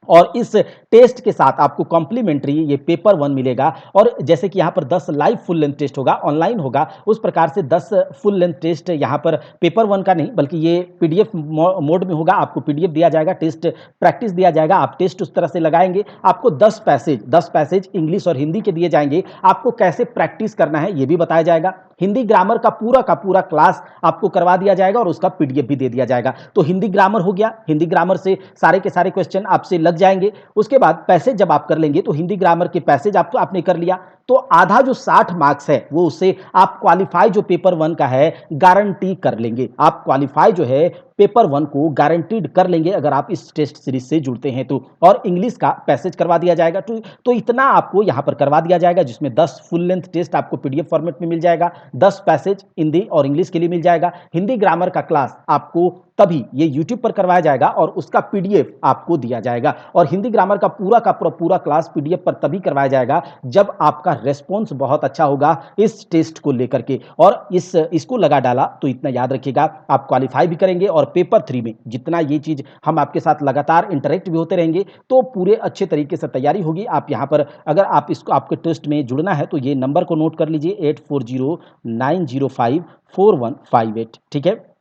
और इस टेस्ट के साथ आपको कॉम्प्लीमेंट्री ये पेपर 1 मिलेगा, और जैसे कि यहाँ पर 10 लाइव फुल लेंथ टेस्ट होगा, ऑनलाइन होगा, उस प्रकार से 10 फुल लेंथ टेस्ट यहाँ पर पेपर 1 का नहीं बल्कि ये पीडीएफ मोड में होगा। आपको पीडीएफ दिया जाएगा, टेस्ट प्रैक्टिस दिया जाएगा, आप टेस्ट उस तरह से लगाएंगे। आपको 10 पैसेज इंग्लिश और हिंदी के दिए जाएंगे, आपको कैसे प्रैक्टिस करना है ये भी बताया जाएगा। हिंदी ग्रामर का पूरा क्लास आपको करवा दिया जाएगा और उसका पीडीएफ भी दे दिया जाएगा। तो हिंदी ग्रामर हो गया, हिंदी ग्रामर से सारे के सारे क्वेश्चन आपसे लग जाएंगे। उसके बाद पैसेज जब आप कर लेंगे तो हिंदी ग्रामर के पैसेज आपने कर लिया तो आधा जो 60 मार्क्स है वो उससे आप क्वालिफाई जो पेपर 1 का है गारंटी कर लेंगे। आप क्वालिफाई जो है पेपर 1 को गारंटीड कर लेंगे अगर आप इस टेस्ट सीरीज से जुड़ते हैं तो। और इंग्लिश का पैसेज करवा दिया जाएगा, तो इतना आपको यहां पर करवा दिया जाएगा, जिसमें 10 फुल लेंथ टेस्ट आपको पीडीएफ फॉर्मेट में मिल जाएगा, 10 पैसेज हिंदी और इंग्लिश के लिए मिल जाएगा। हिंदी ग्रामर का क्लास आपको तभी ये YouTube पर करवाया जाएगा और उसका पीडीएफ आपको दिया जाएगा। और हिंदी ग्रामर का पूरा क्लास पीडीएफ पर तभी करवाया जाएगा जब आपका रेस्पॉन्स बहुत अच्छा होगा इस टेस्ट को लेकर के। और इसको लगा डाला तो इतना याद रखिएगा, आप क्वालिफाई भी करेंगे और पेपर 3 में जितना ये चीज हम आपके साथ लगातार इंटरेक्ट भी होते रहेंगे तो पूरे अच्छे तरीके से तैयारी होगी। आप यहाँ पर अगर आप इसको आपके टेस्ट में जुड़ना है तो ये नंबर को नोट कर लीजिए 8409054158, ठीक है।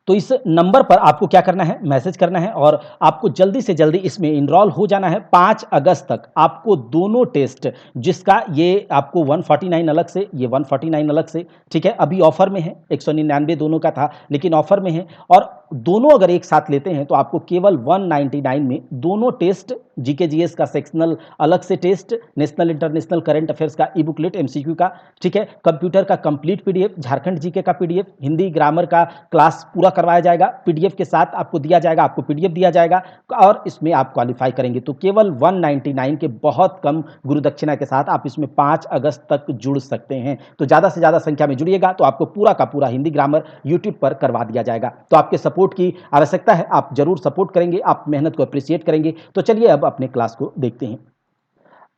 तो इस नंबर पर आपको क्या करना है, मैसेज करना है और आपको जल्दी से जल्दी इसमें इनरोल हो जाना है। 5 अगस्त तक आपको दोनों टेस्ट, जिसका ये आपको 149 अलग से, ये 149 अलग से, ठीक है। अभी ऑफर में है, 199 दोनों का था लेकिन ऑफर में है, और दोनों अगर एक साथ लेते हैं तो आपको केवल 199 में दोनों टेस्ट, जीके जीएस का सेक्शनल अलग से test, national international current affairs का ई बुकलेट एमसीक्यू का, ठीक है, कंप्यूटर का कंप्लीट पीडीएफ, झारखंड जीके का पीडीएफ, हिंदी ग्रामर का क्लास पूरा करवाया जाएगा, पीडीएफ के साथ आपको दिया जाएगा, आपको पीडीएफ दिया जाएगा और इसमें आप क्वालिफाई करेंगे तो केवल 199 के बहुत कम गुरु दक्षिणा के साथ आप इसमें 5 अगस्त तक जुड़ सकते हैं। तो ज्यादा से ज्यादा संख्या में जुड़िएगा तो आपको पूरा का पूरा हिंदी ग्रामर यूट्यूब पर करवा दिया जाएगा। तो आपके सपोर्ट की आवश्यकता है, आप जरूर सपोर्ट करेंगे, आप मेहनत को अप्रिशिएट करेंगे। तो चलिए अब अपने क्लास को देखते हैं।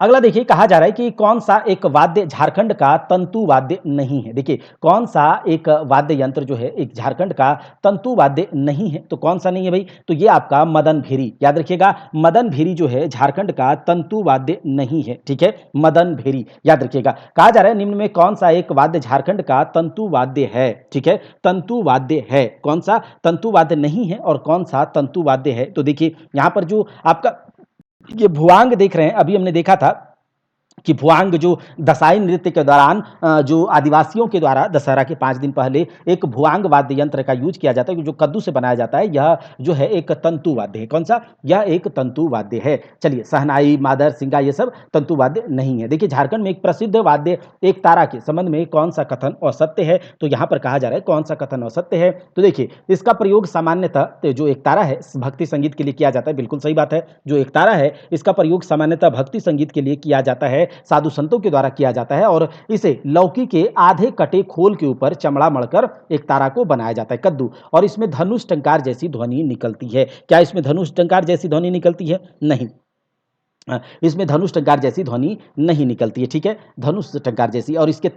अगला देखिए, कहा जा रहा है कि कौन सा एक वाद्य झारखंड का तंतु वाद्य नहीं है। देखिए कौन सा एक वाद्य यंत्र जो है एक झारखंड का तंतु वाद्य नहीं है, तो कौन सा नहीं है भाई, तो ये आपका मदन भेरी, याद रखिएगा मदन भेरी जो है झारखंड का तंतु वाद्य नहीं है, ठीक है, मदन भेरी याद रखिएगा। कहा जा रहा है निम्न में कौन सा एक वाद्य झारखंड का तंतु वाद्य है, ठीक है, तंतु वाद्य है, कौन सा तंतु वाद्य नहीं है और कौन सा तंतु वाद्य है। तो देखिए यहां पर जो आपका ये भुआंग देख रहे हैं, अभी हमने देखा था कि भुआंग जो दसाई नृत्य के दौरान जो आदिवासियों के द्वारा दशहरा के 5 दिन पहले एक भुआंग वाद्य यंत्र का यूज किया जाता है जो कद्दू से बनाया जाता है, यह जो है एक तंतु वाद्य है। कौन सा, यह एक तंतु वाद्य है। चलिए सहनाई, मादर, सिंगा ये सब तंतु वाद्य नहीं है। देखिए झारखंड में एक प्रसिद्ध वाद्य एक तारा के संबंध में कौन सा कथन असत्य है, तो यहां पर कहा जा रहा है कौन सा कथन असत्य है। तो देखिए इसका प्रयोग सामान्यतः जो एक तारा है भक्ति संगीत के लिए किया जाता है, बिल्कुल सही बात है। जो एक तारा है इसका प्रयोग सामान्यतः भक्ति संगीत के लिए किया जाता है साधु संतों के द्वारा किया जाता है और इसे लौकी के आधे कटे खोल के ऊपर चमड़ा मढ़कर एक तारा को बनाया जाता है, कद्दू, और इसमें धनुष टंकार जैसी ध्वनि निकलती है। क्या इसमें धनुष टंकार जैसी ध्वनि निकलती है? नहीं, इसमें धनुष टंकार जैसी ध्वनि नहीं निकलती है, ठीक है, धनुष टंकार जैसी। और इसके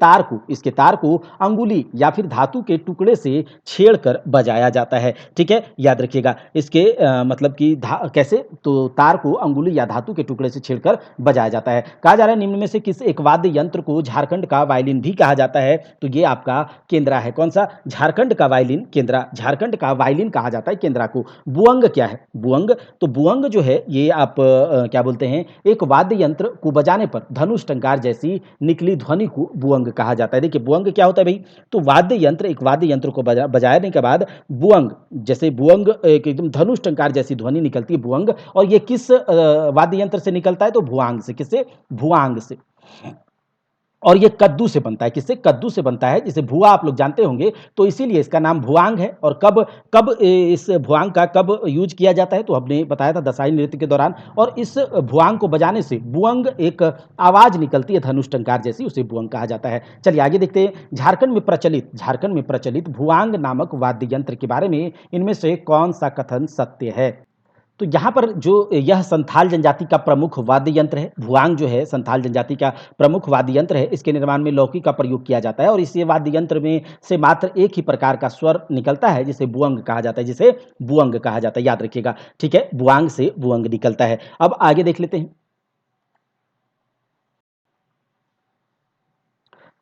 तार को अंगुली या फिर धातु के टुकड़े से छेड़कर बजाया जाता है, ठीक है, याद रखिएगा। इसके मतलब कि कैसे, तो तार को अंगुली या धातु के टुकड़े से छेड़कर बजाया जाता है। कहा जा रहा है निम्न में से किस एक वाद्य यंत्र को झारखंड का वायलिन भी कहा जाता है? तो ये आपका केंद्रा है। कौन सा? झारखंड का वायलिन केंद्रा, झारखंड का वायलिन कहा जाता है केंद्रा को। बुअंग क्या है? बुअंग, तो बुअंग जो है ये आप क्या बोलते हैं, एक वाद्य यंत्र को बजाने पर धनुष टंकार जैसी निकली ध्वनि को बुअंग कहा जाता है। देखिए बुअंग क्या होता है भाई, तो वाद्य यंत्र, एक वाद्य यंत्र को बजाने के बाद बुअंग, जैसे बुअंग एक एकदम धनुष टंकार जैसी ध्वनि निकलती है बुअंग, और ये किस वाद्य यंत्र से निकलता है? तो भुआंग से। किससे? भुआंग से। और ये कद्दू से बनता है। किससे? कद्दू से बनता है, जिसे भुआ आप लोग जानते होंगे, तो इसीलिए इसका नाम भुआंग है। और कब कब इस भुआंग का कब यूज किया जाता है? तो हमने बताया था दशाई नृत्य के दौरान। और इस भुआंग को बजाने से बुअंग एक आवाज निकलती है धनुष टंकार जैसी, उसे बुअंग कहा जाता है। चलिए आगे देखते हैं। झारखंड में प्रचलित भुआंग नामक वाद्य यंत्र के बारे में इनमें से कौन सा कथन सत्य है? तो यहाँ पर जो यह संथाल जनजाति का प्रमुख वाद्य यंत्र है, भुआंग जो है संथाल जनजाति का प्रमुख वाद्य यंत्र है। इसके निर्माण में लौकी का प्रयोग किया जाता है और इस वाद्य यंत्र में से मात्र एक ही प्रकार का स्वर निकलता है, जिसे बुअंग कहा जाता है, जिसे बुअंग कहा जाता है, याद रखिएगा, ठीक है, बुआंग से बुअंग निकलता है। अब आगे देख लेते हैं।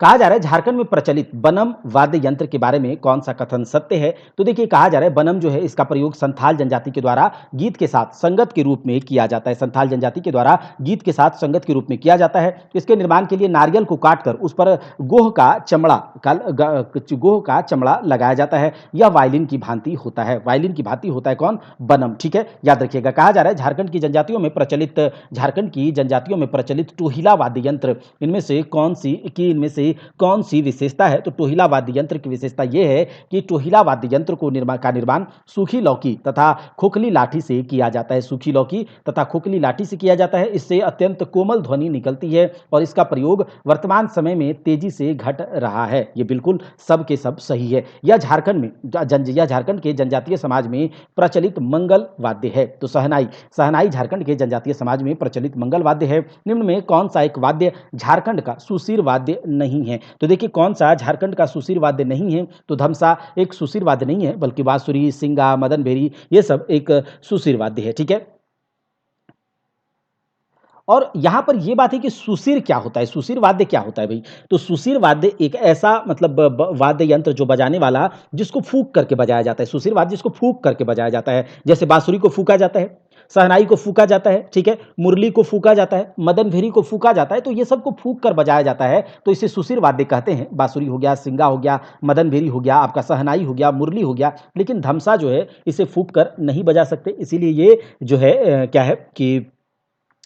कहा जा रहा है झारखंड में प्रचलित बनम वाद्य यंत्र के बारे में कौन सा कथन सत्य है? तो देखिए कहा जा रहा है बनम जो है इसका प्रयोग संथाल जनजाति के द्वारा गीत के साथ संगत के रूप में किया जाता है। संथाल जनजाति के द्वारा गीत के साथ संगत के रूप में किया जाता है। इसके निर्माण के लिए नारियल को काटकर उस पर गोह का चमड़ा लगाया जाता है। यह वायलिन की भांति होता है। वायलिन की भांति होता है कौन? बनम, ठीक है, याद रखिएगा। कहा जा रहा है झारखंड की जनजातियों में प्रचलित टोहिला वाद्य यंत्र इनमें से कौन सी विशेषता है? तो टोहिला वाद्य यंत्र की विशेषता यह है कि टोहिला वाद्य यंत्र का निर्माण सूखी लौकी तथा खोखली लाठी से किया जाता है। सूखी लौकी तथा खोखली लाठी से किया जाता है। इससे अत्यंत कोमल ध्वनि निकलती है और इसका प्रयोग वर्तमान समय में तेजी से घट रहा है। ये बिल्कुल सब के सब सही है। यह झारखंड के जनजातीय समाज में प्रचलित मंगल वाद्य है। तो सहनाई झारखंड के जनजातीय समाज में प्रचलित मंगल वाद्य है। निम्न में कौन सा एक वाद्य झारखंड का सुशीर वाद्य नहीं है? तो देखिए कौन सा झारखंड का सुशीर वाद्य नहीं है? तो धमसा एक सुशीर वाद्य नहीं है, बल्कि बांसुरी, सिंगा, मदन भेरी ये सब एक सुशीर वाद्य है, ठीक है। और यहां पर यह बात है कि सुशीर क्या होता है, सुशीर वाद्य क्या होता है भाई? तो सुशीर वाद्य एक ऐसा मतलब वाद्य यंत्र जो बजाने वाला जिसको फूंक करके बजाया जाता है। सुशीर वाद्य जिसको फूंक करके बजाया जाता है, जैसे बांसुरी को फूंका जाता है, सहनाई को फूंका जाता है, ठीक है, मुरली को फूंका जाता है, मदन भेरी को फूंका जाता है। तो ये सबको फूंक कर बजाया जाता है, तो इसे सुशीर वाद्य कहते हैं। बांसुरी हो गया, सिंगा हो गया, मदन भेरी हो गया, आपका सहनाई हो गया, मुरली हो गया। लेकिन धमसा जो है इसे फूंक कर नहीं बजा सकते, इसीलिए ये जो है क्या है कि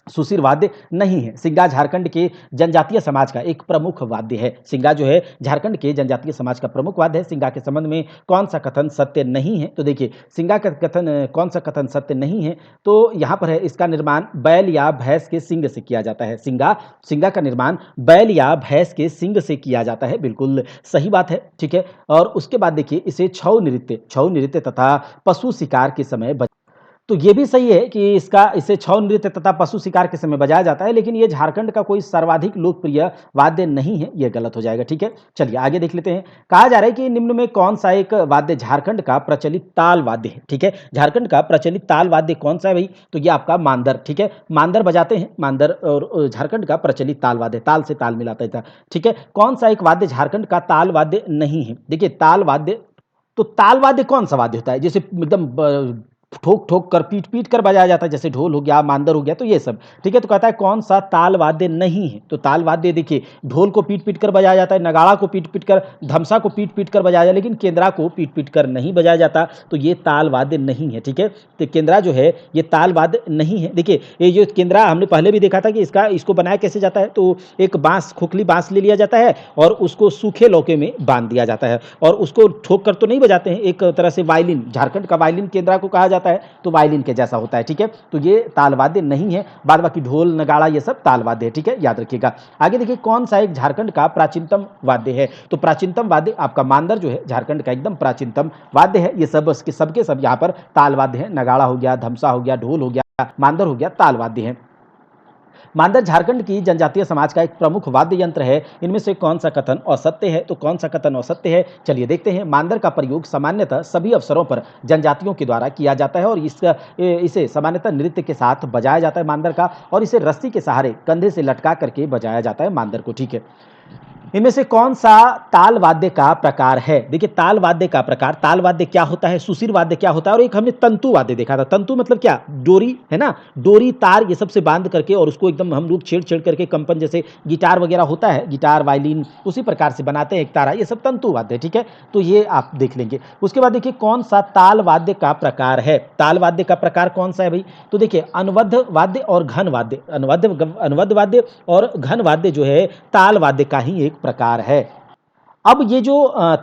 सुशीर वाद्य नहीं है। सिंगा झारखंड के जनजातीय समाज का एक प्रमुख वाद्य है। सिंगा जो है झारखंड के जनजातीय समाज का प्रमुख वाद्य है। सिंगा के संबंध में कौन सा कथन सत्य नहीं है? तो देखिए सिंगा का कथन कौन सा कथन सत्य नहीं है? तो यहाँ पर है इसका निर्माण बैल या भैंस के सिंग से किया जाता है। सिंगा का निर्माण बैल या भैंस के सिंग से किया जाता है, बिल्कुल सही बात है, ठीक है। और उसके बाद देखिए इसे छऊ नृत्य तथा पशु शिकार के समय, तो ये भी सही है कि इसे छऊ नृत्य तथा पशु शिकार के समय बजाया जाता है, लेकिन ये झारखंड का कोई सर्वाधिक लोकप्रिय वाद्य नहीं है, ये गलत हो जाएगा, ठीक है। चलिए आगे देख लेते हैं। कहा जा रहा है कि निम्न में कौन सा एक वाद्य झारखंड का प्रचलित ताल वाद्य है, ठीक है। झारखंड का प्रचलित ताल वाद्य कौन सा है भाई? तो ये आपका मांदर, ठीक है, मांदर बजाते हैं, मांदर, और झारखंड का प्रचलित ताल वाद्य, ताल से ताल मिलाता था, ठीक है। कौन सा एक वाद्य झारखंड का ताल वाद्य नहीं है? देखिए ताल वाद्य, तो ताल वाद्य कौन सा वाद्य होता है? जैसे एकदम ठोक ठोक कर पीट पीट कर बजाया जाता है, जैसे ढोल हो गया, मांदर हो गया, तो ये सब, ठीक है। तो कहता है कौन सा ताल वाद्य नहीं है? तो ताल वाद्य देखिए ढोल को पीट पीट कर बजाया जाता है, नगाड़ा को पीट पीट कर, धमसा को पीट पीट कर बजाया जाता है, लेकिन केंद्रा को पीट पीट कर नहीं बजाया जाता, तो ये ताल वाद्य नहीं है, ठीक है। तो केंद्रा जो है ये ताल वाद्य नहीं है। देखिए ये जो केंद्रा हमने पहले भी देखा था कि इसको बनाया कैसे जाता है, तो एक खोखली बांस ले लिया जाता है और उसको सूखे लौके में बांध दिया जाता है और उसको ठोक कर तो नहीं बजाते हैं, एक तरह से वायलिन, झारखंड का वायलिन केंद्रा को कहा जाता है। जाता है तो वायलिन के जैसा होता है, ठीक है। तो ये ताल वाद्य नहीं है, बाद बाकी ढोल नगाड़ा ये सब ताल वाद्य है, ठीक है, याद रखिएगा। आगे देखिए कौन सा एक झारखंड का प्राचीनतम वाद्य है, तो प्राचीनतम वाद्य आपका मांदर जो है झारखंड का एकदम प्राचीनतम वाद्य है। ये सब सबके सब यहाँ पर ताल वाद्य है, नगाड़ा हो गया, धमसा हो गया, ढोल हो गया, मांदर हो गया, ताल वाद्य है। मांदर झारखंड की जनजातीय समाज का एक प्रमुख वाद्य यंत्र है। इनमें से कौन सा कथन असत्य है, तो कौन सा कथन असत्य है, चलिए देखते हैं। मांदर का प्रयोग सामान्यतः सभी अवसरों पर जनजातियों के द्वारा किया जाता है और इसे सामान्यतः नृत्य के साथ बजाया जाता है मांदर का, और इसे रस्सी के सहारे कंधे से लटका करके बजाया जाता है मांदर को, ठीक है। इनमें से कौन सा ताल वाद्य का प्रकार है, देखिए ताल वाद्य का प्रकार, ताल वाद्य क्या होता है, सुशिर वाद्य क्या होता है, और एक हमने तंतु वाद्य देखा था। तंतु मतलब क्या, डोरी है ना, डोरी तार ये सब से बांध करके और उसको एकदम हम लोग छेड़ छेड़ करके कंपन, जैसे गिटार वगैरह होता है, गिटार वायलिन उसी प्रकार से बनाते हैं एक तारा, ये सब तंतु वाद्य, ठीक है। तो ये आप देख लेंगे। उसके बाद देखिए कौन सा ताल वाद्य का प्रकार है, ताल वाद्य का प्रकार कौन सा है भाई, तो देखिए अनुबद्ध वाद्य और घन वाद्य, अनुबद्ध वाद्य और घन वाद्य जो है ताल वाद्य का ही एक प्रकार है। अब ये जो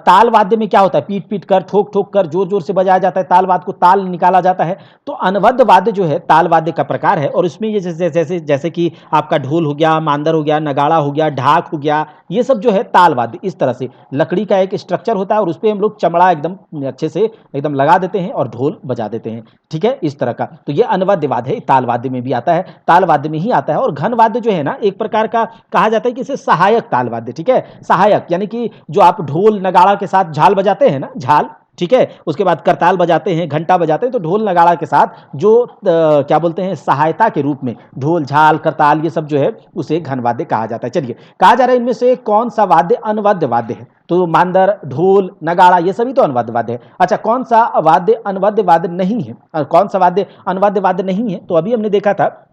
ताल वाद्य में क्या होता है, पीट पीट कर, ठोक ठोक कर, जोर जोर से बजाया जाता है, ताल वाद्य को ताल निकाला जाता है। तो अनबद्ध वाद्य जो है ताल वाद्य का प्रकार है, और इसमें ये जैसे जैसे जैसे कि आपका ढोल हो गया, मांदर हो गया, नगाड़ा हो गया, ढाक हो गया, ये सब जो है ताल वाद्य। इस तरह से लकड़ी का एक स्ट्रक्चर होता है और उस पर हम लोग चमड़ा एकदम अच्छे से एकदम लगा देते हैं और ढोल बजा देते हैं, ठीक है, इस तरह का। तो ये अनबद्ध वाद्य है, ताल वाद्य में भी आता है, ताल वाद्य में ही आता है। और घन वाद्य जो है ना, एक प्रकार का कहा जाता है कि इसे सहायक ताल वाद्य, ठीक है, सहायक, यानी कि जो आप ढोल नगाड़ा के साथ झाल बजाते हैं ना, झाल, ठीक है, उसके बाद करताल बजाते हैं, घंटा बजाते हैं, तो ढोल नगाड़ा के साथ जो क्या बोलते हैं सहायता के रूप में ढोल, झाल, करताल ये सब जो है उसे घन वाद्य कहा जाता है। चलिए, कहा जा रहा है इनमें से कौन सा वाद्य अनवद्य वाद्य है, तो मांदर, ढोल, नगाड़ा ये सभी तो अनवद्य वाद्य है। अच्छा, कौन सा वाद्य अनवद्य वाद्य नहीं है, कौन सा वाद्य अनवद्य वाद्य नहीं है, तो अभी हमने देखा था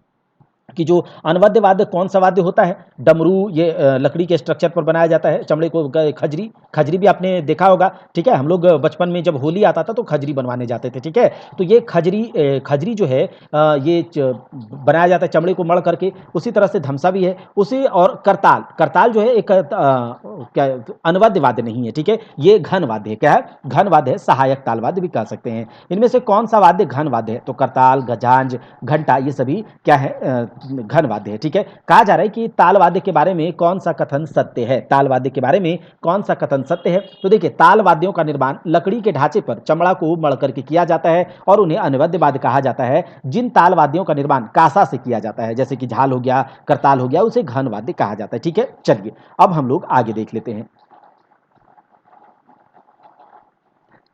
कि जो अनवद्य वाद्य कौन सा वाद्य होता है, डमरू, ये लकड़ी के स्ट्रक्चर पर बनाया जाता है, चमड़े को, खजरी, खजरी भी आपने देखा होगा, ठीक है। हम लोग बचपन में जब होली आता था तो खजरी बनवाने जाते थे, ठीक है। तो ये खजरी जो है ये बनाया जाता है चमड़े को मढ़ करके। उसी तरह से धमसा भी है उसी, और करताल, करताल जो है एक क्या अनवद्य वाद्य नहीं है, ठीक है, ये घन वाद्य है। क्या है, घन वाद्य है, सहायक ताल वाद्य भी कह सकते हैं। इनमें से कौन सा वाद्य घन वाद्य है, तो करताल, गजांज, घंटा ये सभी क्या है, घन वाद्य है, ठीक है। कहा जा रहा है कि ताल वाद्य के बारे में कौन सा कथन सत्य है, ताल वाद्य के बारे में कौन सा कथन सत्य है, तो देखिए ताल वाद्यों का निर्माण लकड़ी के ढांचे पर चमड़ा को मढ़ करके किया जाता है और उन्हें अनवद्य वाद्य कहा जाता है। जिन ताल वाद्यों का निर्माण कांसा से किया जाता है, जैसे कि झाल हो गया, करताल हो गया, उसे घन वाद्य कहा जाता है, ठीक है। चलिए अब हम लोग आगे देख लेते हैं।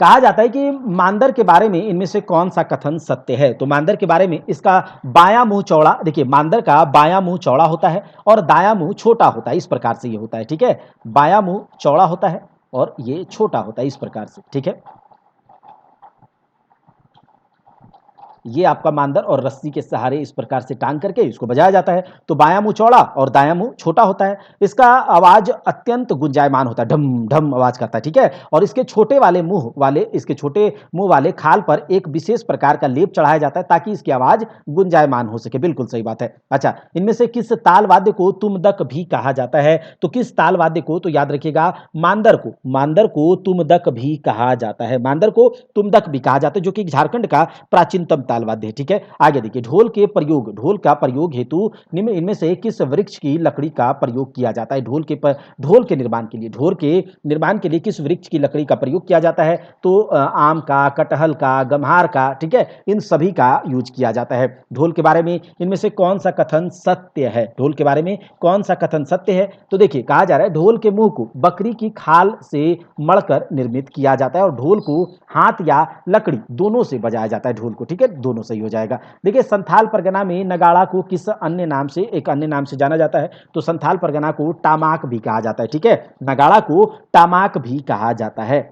कहा जाता है कि मांदर के बारे में इनमें से कौन सा कथन सत्य है, तो मांदर के बारे में इसका बायां मुंह चौड़ा, देखिए मांदर का बायां मुंह चौड़ा होता है और दायां मुंह छोटा होता है, इस प्रकार से ये होता है, ठीक है। बायां मुंह चौड़ा होता है और ये छोटा होता है, इस प्रकार से, ठीक है। ये आपका मांदर, और रस्सी के सहारे इस प्रकार से टांग करके इसको बजाया जाता है। तो बायां मुंह चौड़ा और दायां मुंह छोटा होता है। इसका आवाज अत्यंत गुंजायमान होता है, ढम ढम आवाज करता है, ठीक है। और इसके छोटे मुंह वाले खाल पर एक विशेष प्रकार का लेप चढ़ाया जाता है ताकि इसकी आवाज गुंजायमान हो सके, बिल्कुल सही बात है। अच्छा, इनमें से किस ताल वाद्य को तुमदक भी कहा जाता है, तो किस ताल वाद्य को, तो याद रखिएगा मांदर को तुमदक भी कहा जाता है, मांदर को तुमदक भी कहा जाता है, जो कि झारखंड का प्राचीनतम ताल वाद्य है, ठीक है। आगे देखिए, ढोल का प्रयोग हेतु निम्न इनमें से किस वृक्ष की लकड़ी का प्रयोग किया जाता है, ढोल के निर्माण के लिए किस वृक्ष की लकड़ी का प्रयोग किया जाता है, तो आम का, कटहल का, गम्हार का, ठीक है, इन सभी का यूज किया जाता है। ढोल के बारे में इनमें से कौन सा कथन सत्य है, ढोल के बारे में कौन सा कथन सत्य है, तो देखिए कहा जा रहा है ढोल के मुंह को बकरी की खाल से मढ़कर निर्मित किया जाता है और ढोल को हाथ या लकड़ी दोनों से बजाया जाता है, ढोल को, ठीक है, दोनों सही हो जाएगा। देखिए, संथाल परगना में नगाड़ा को किस एक अन्य नाम से जाना जाता है, तो संथाल परगना को टामाक भी कहा जाता है, ठीक है, नगाड़ा को टामाक भी कहा जाता है।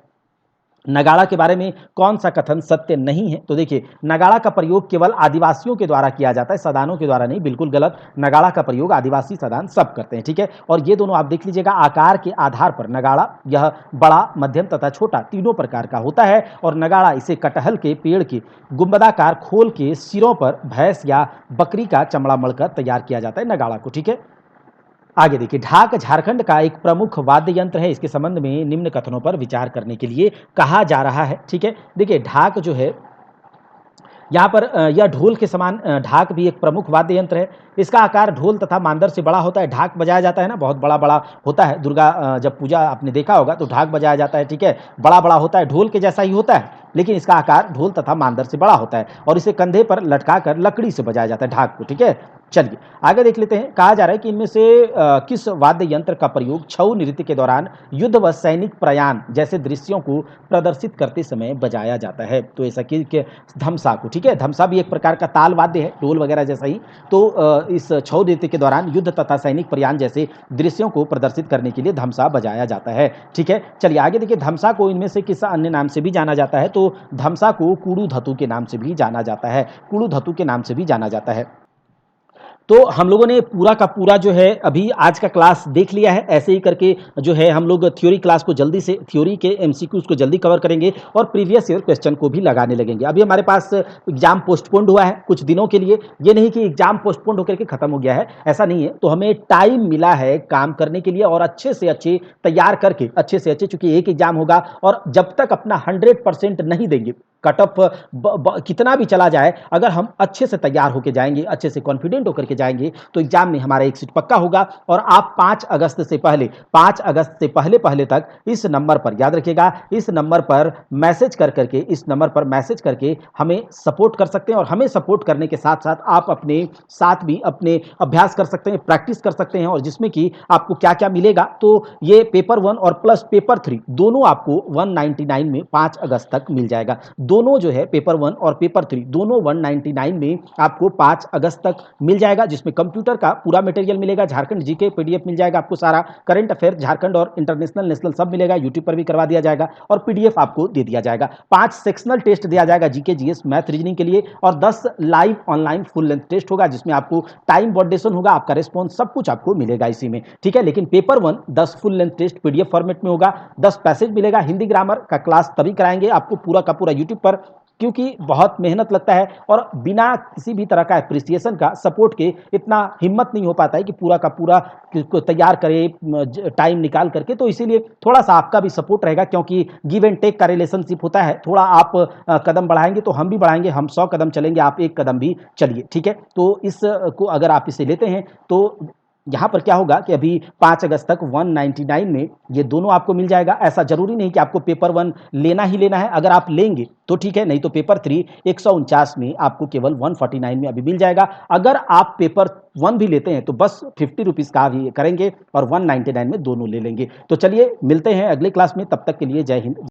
नगाड़ा के बारे में कौन सा कथन सत्य नहीं है, तो देखिए नगाड़ा का प्रयोग केवल आदिवासियों के द्वारा किया जाता है, सदानों के द्वारा नहीं, बिल्कुल गलत। नगाड़ा का प्रयोग आदिवासी, सदान सब करते हैं, ठीक है। और ये दोनों आप देख लीजिएगा, आकार के आधार पर नगाड़ा यह बड़ा, मध्यम तथा छोटा तीनों प्रकार का होता है। और नगाड़ा इसे कटहल के पेड़ के गुंबदाकार खोल के सिरों पर भैंस या बकरी का चमड़ा मढ़कर तैयार किया जाता है नगाड़ा को, ठीक है। आगे देखिए, ढाक झारखंड का एक प्रमुख वाद्य यंत्र है। इसके संबंध में निम्न कथनों पर विचार करने के लिए कहा जा रहा है, ठीक है। देखिए, ढाक जो है यहाँ पर यह ढोल के समान ढाक भी एक प्रमुख वाद्य यंत्र है। इसका आकार ढोल तथा मांदर से बड़ा होता है। ढाक बजाया जाता है ना, बहुत बड़ा बड़ा होता है। दुर्गा जब पूजा आपने देखा होगा तो ढाक बजाया जाता है, ठीक है, बड़ा बड़ा होता है, ढोल के जैसा ही होता है, लेकिन इसका आकार ढोल तथा मांदर से बड़ा होता है और इसे कंधे पर लटका कर लकड़ी से बजाया जाता है ढाक को, ठीक है। चलिए आगे देख लेते हैं। कहा जा रहा है कि इनमें से किस वाद्य यंत्र का प्रयोग छऊ नृत्य के दौरान युद्ध व सैनिक प्रयाण जैसे दृश्यों को प्रदर्शित करते समय बजाया जाता है। तो ऐसा कि धमसा को, ठीक है, धमसा भी एक प्रकार का ताल वाद्य है, ढोल वगैरह जैसा ही। तो इस छऊ नृत्य के दौरान युद्ध तथा सैनिक प्रयाण जैसे दृश्यों को प्रदर्शित करने के लिए धमसा बजाया जाता है, ठीक है। चलिए आगे देखिए, धमसा को इनमें से किस अन्य नाम से भी जाना जाता है? तो धमसा को कुड़ू धतु के नाम से भी जाना जाता है, कुड़ू धतु के नाम से भी जाना जाता है। तो हम लोगों ने पूरा का पूरा जो है अभी आज का क्लास देख लिया है। ऐसे ही करके जो है हम लोग थ्योरी क्लास को जल्दी से, थ्योरी के एमसीक्यूज को जल्दी कवर करेंगे और प्रीवियस ईयर क्वेश्चन को भी लगाने लगेंगे। अभी हमारे पास एग्जाम पोस्टपोन्ड हुआ है कुछ दिनों के लिए, ये नहीं कि एग्जाम पोस्टपोन्ड होकर के खत्म हो गया है, ऐसा नहीं है। तो हमें टाइम मिला है काम करने के लिए और अच्छे से अच्छे तैयार करके, अच्छे से अच्छे, चूंकि एक एग्जाम होगा और जब तक अपना 100% नहीं देंगे, कट ऑफ कितना भी चला जाए, अगर हम अच्छे से तैयार होकर जाएंगे, अच्छे से कॉन्फिडेंट होकर के जाएंगे, तो एग्जाम में हमारा एक सीट पक्का होगा। और आप 5 अगस्त से पहले, 5 अगस्त से पहले पहले तक इस नंबर पर, याद रखिएगा, इस नंबर पर मैसेज कर करके, इस नंबर पर मैसेज करके हमें सपोर्ट कर सकते हैं। और हमें सपोर्ट करने के साथ साथ आप अपने साथ भी अपने अभ्यास कर सकते हैं, प्रैक्टिस कर सकते हैं, और जिसमें कि आपको क्या क्या मिलेगा, तो ये पेपर 1 और प्लस पेपर 3 दोनों आपको 199 में 5 अगस्त तक मिल जाएगा। दोनों जो है पेपर 1 और पेपर 3 दोनों 199 में आपको 5 अगस्त तक मिल जाएगा, जिसमें कंप्यूटर का पूरा मटेरियल मिलेगा, झारखंड जीके पीडीएफ मिल जाएगा आपको, सारा करंट अफेयर झारखंड और इंटरनेशनल नेशनल सब मिलेगा, यूट्यूब पर भी करवा दिया जाएगा और पीडीएफ आपको दे दिया जाएगा। 5 सेक्शनल टेस्ट दिया जाएगा, जीके जीएस मैथ रीजनिंग के लिए, और 10 live online full length test होगा, जिसमें आपको टाइम बॉडेशन होगा, आपका रिस्पॉन्स सब कुछ आपको मिलेगा इसी में, ठीक है। लेकिन paper 1 10 full length test PDF format में होगा, 10 पैसेज मिलेगा। हिंदी ग्रामर का क्लास तभी कराएंगे आपको पूरा का पूरा यूट्यूब पर, क्योंकि बहुत मेहनत लगता है और बिना किसी भी तरह का एप्रिसिएशन का, सपोर्ट के, इतना हिम्मत नहीं हो पाता है कि पूरा का पूरा तैयार करे टाइम निकाल करके। तो इसीलिए थोड़ा सा आपका भी सपोर्ट रहेगा, क्योंकि गिव एंड टेक का रिलेशनशिप होता है। थोड़ा आप कदम बढ़ाएंगे तो हम भी बढ़ाएंगे, हम 100 कदम चलेंगे, आप 1 कदम भी चलिए, ठीक है। तो इस को अगर आप इसे लेते हैं तो यहाँ पर क्या होगा कि अभी 5 अगस्त तक 199 में ये दोनों आपको मिल जाएगा। ऐसा जरूरी नहीं कि आपको पेपर 1 लेना ही लेना है, अगर आप लेंगे तो ठीक है, नहीं तो पेपर 3 149 में आपको केवल 149 में अभी मिल जाएगा। अगर आप पेपर 1 भी लेते हैं तो बस 50 रुपीज़ का भी करेंगे और 199 में दोनों ले लेंगे। तो चलिए मिलते हैं अगले क्लास में, तब तक के लिए जय हिंद।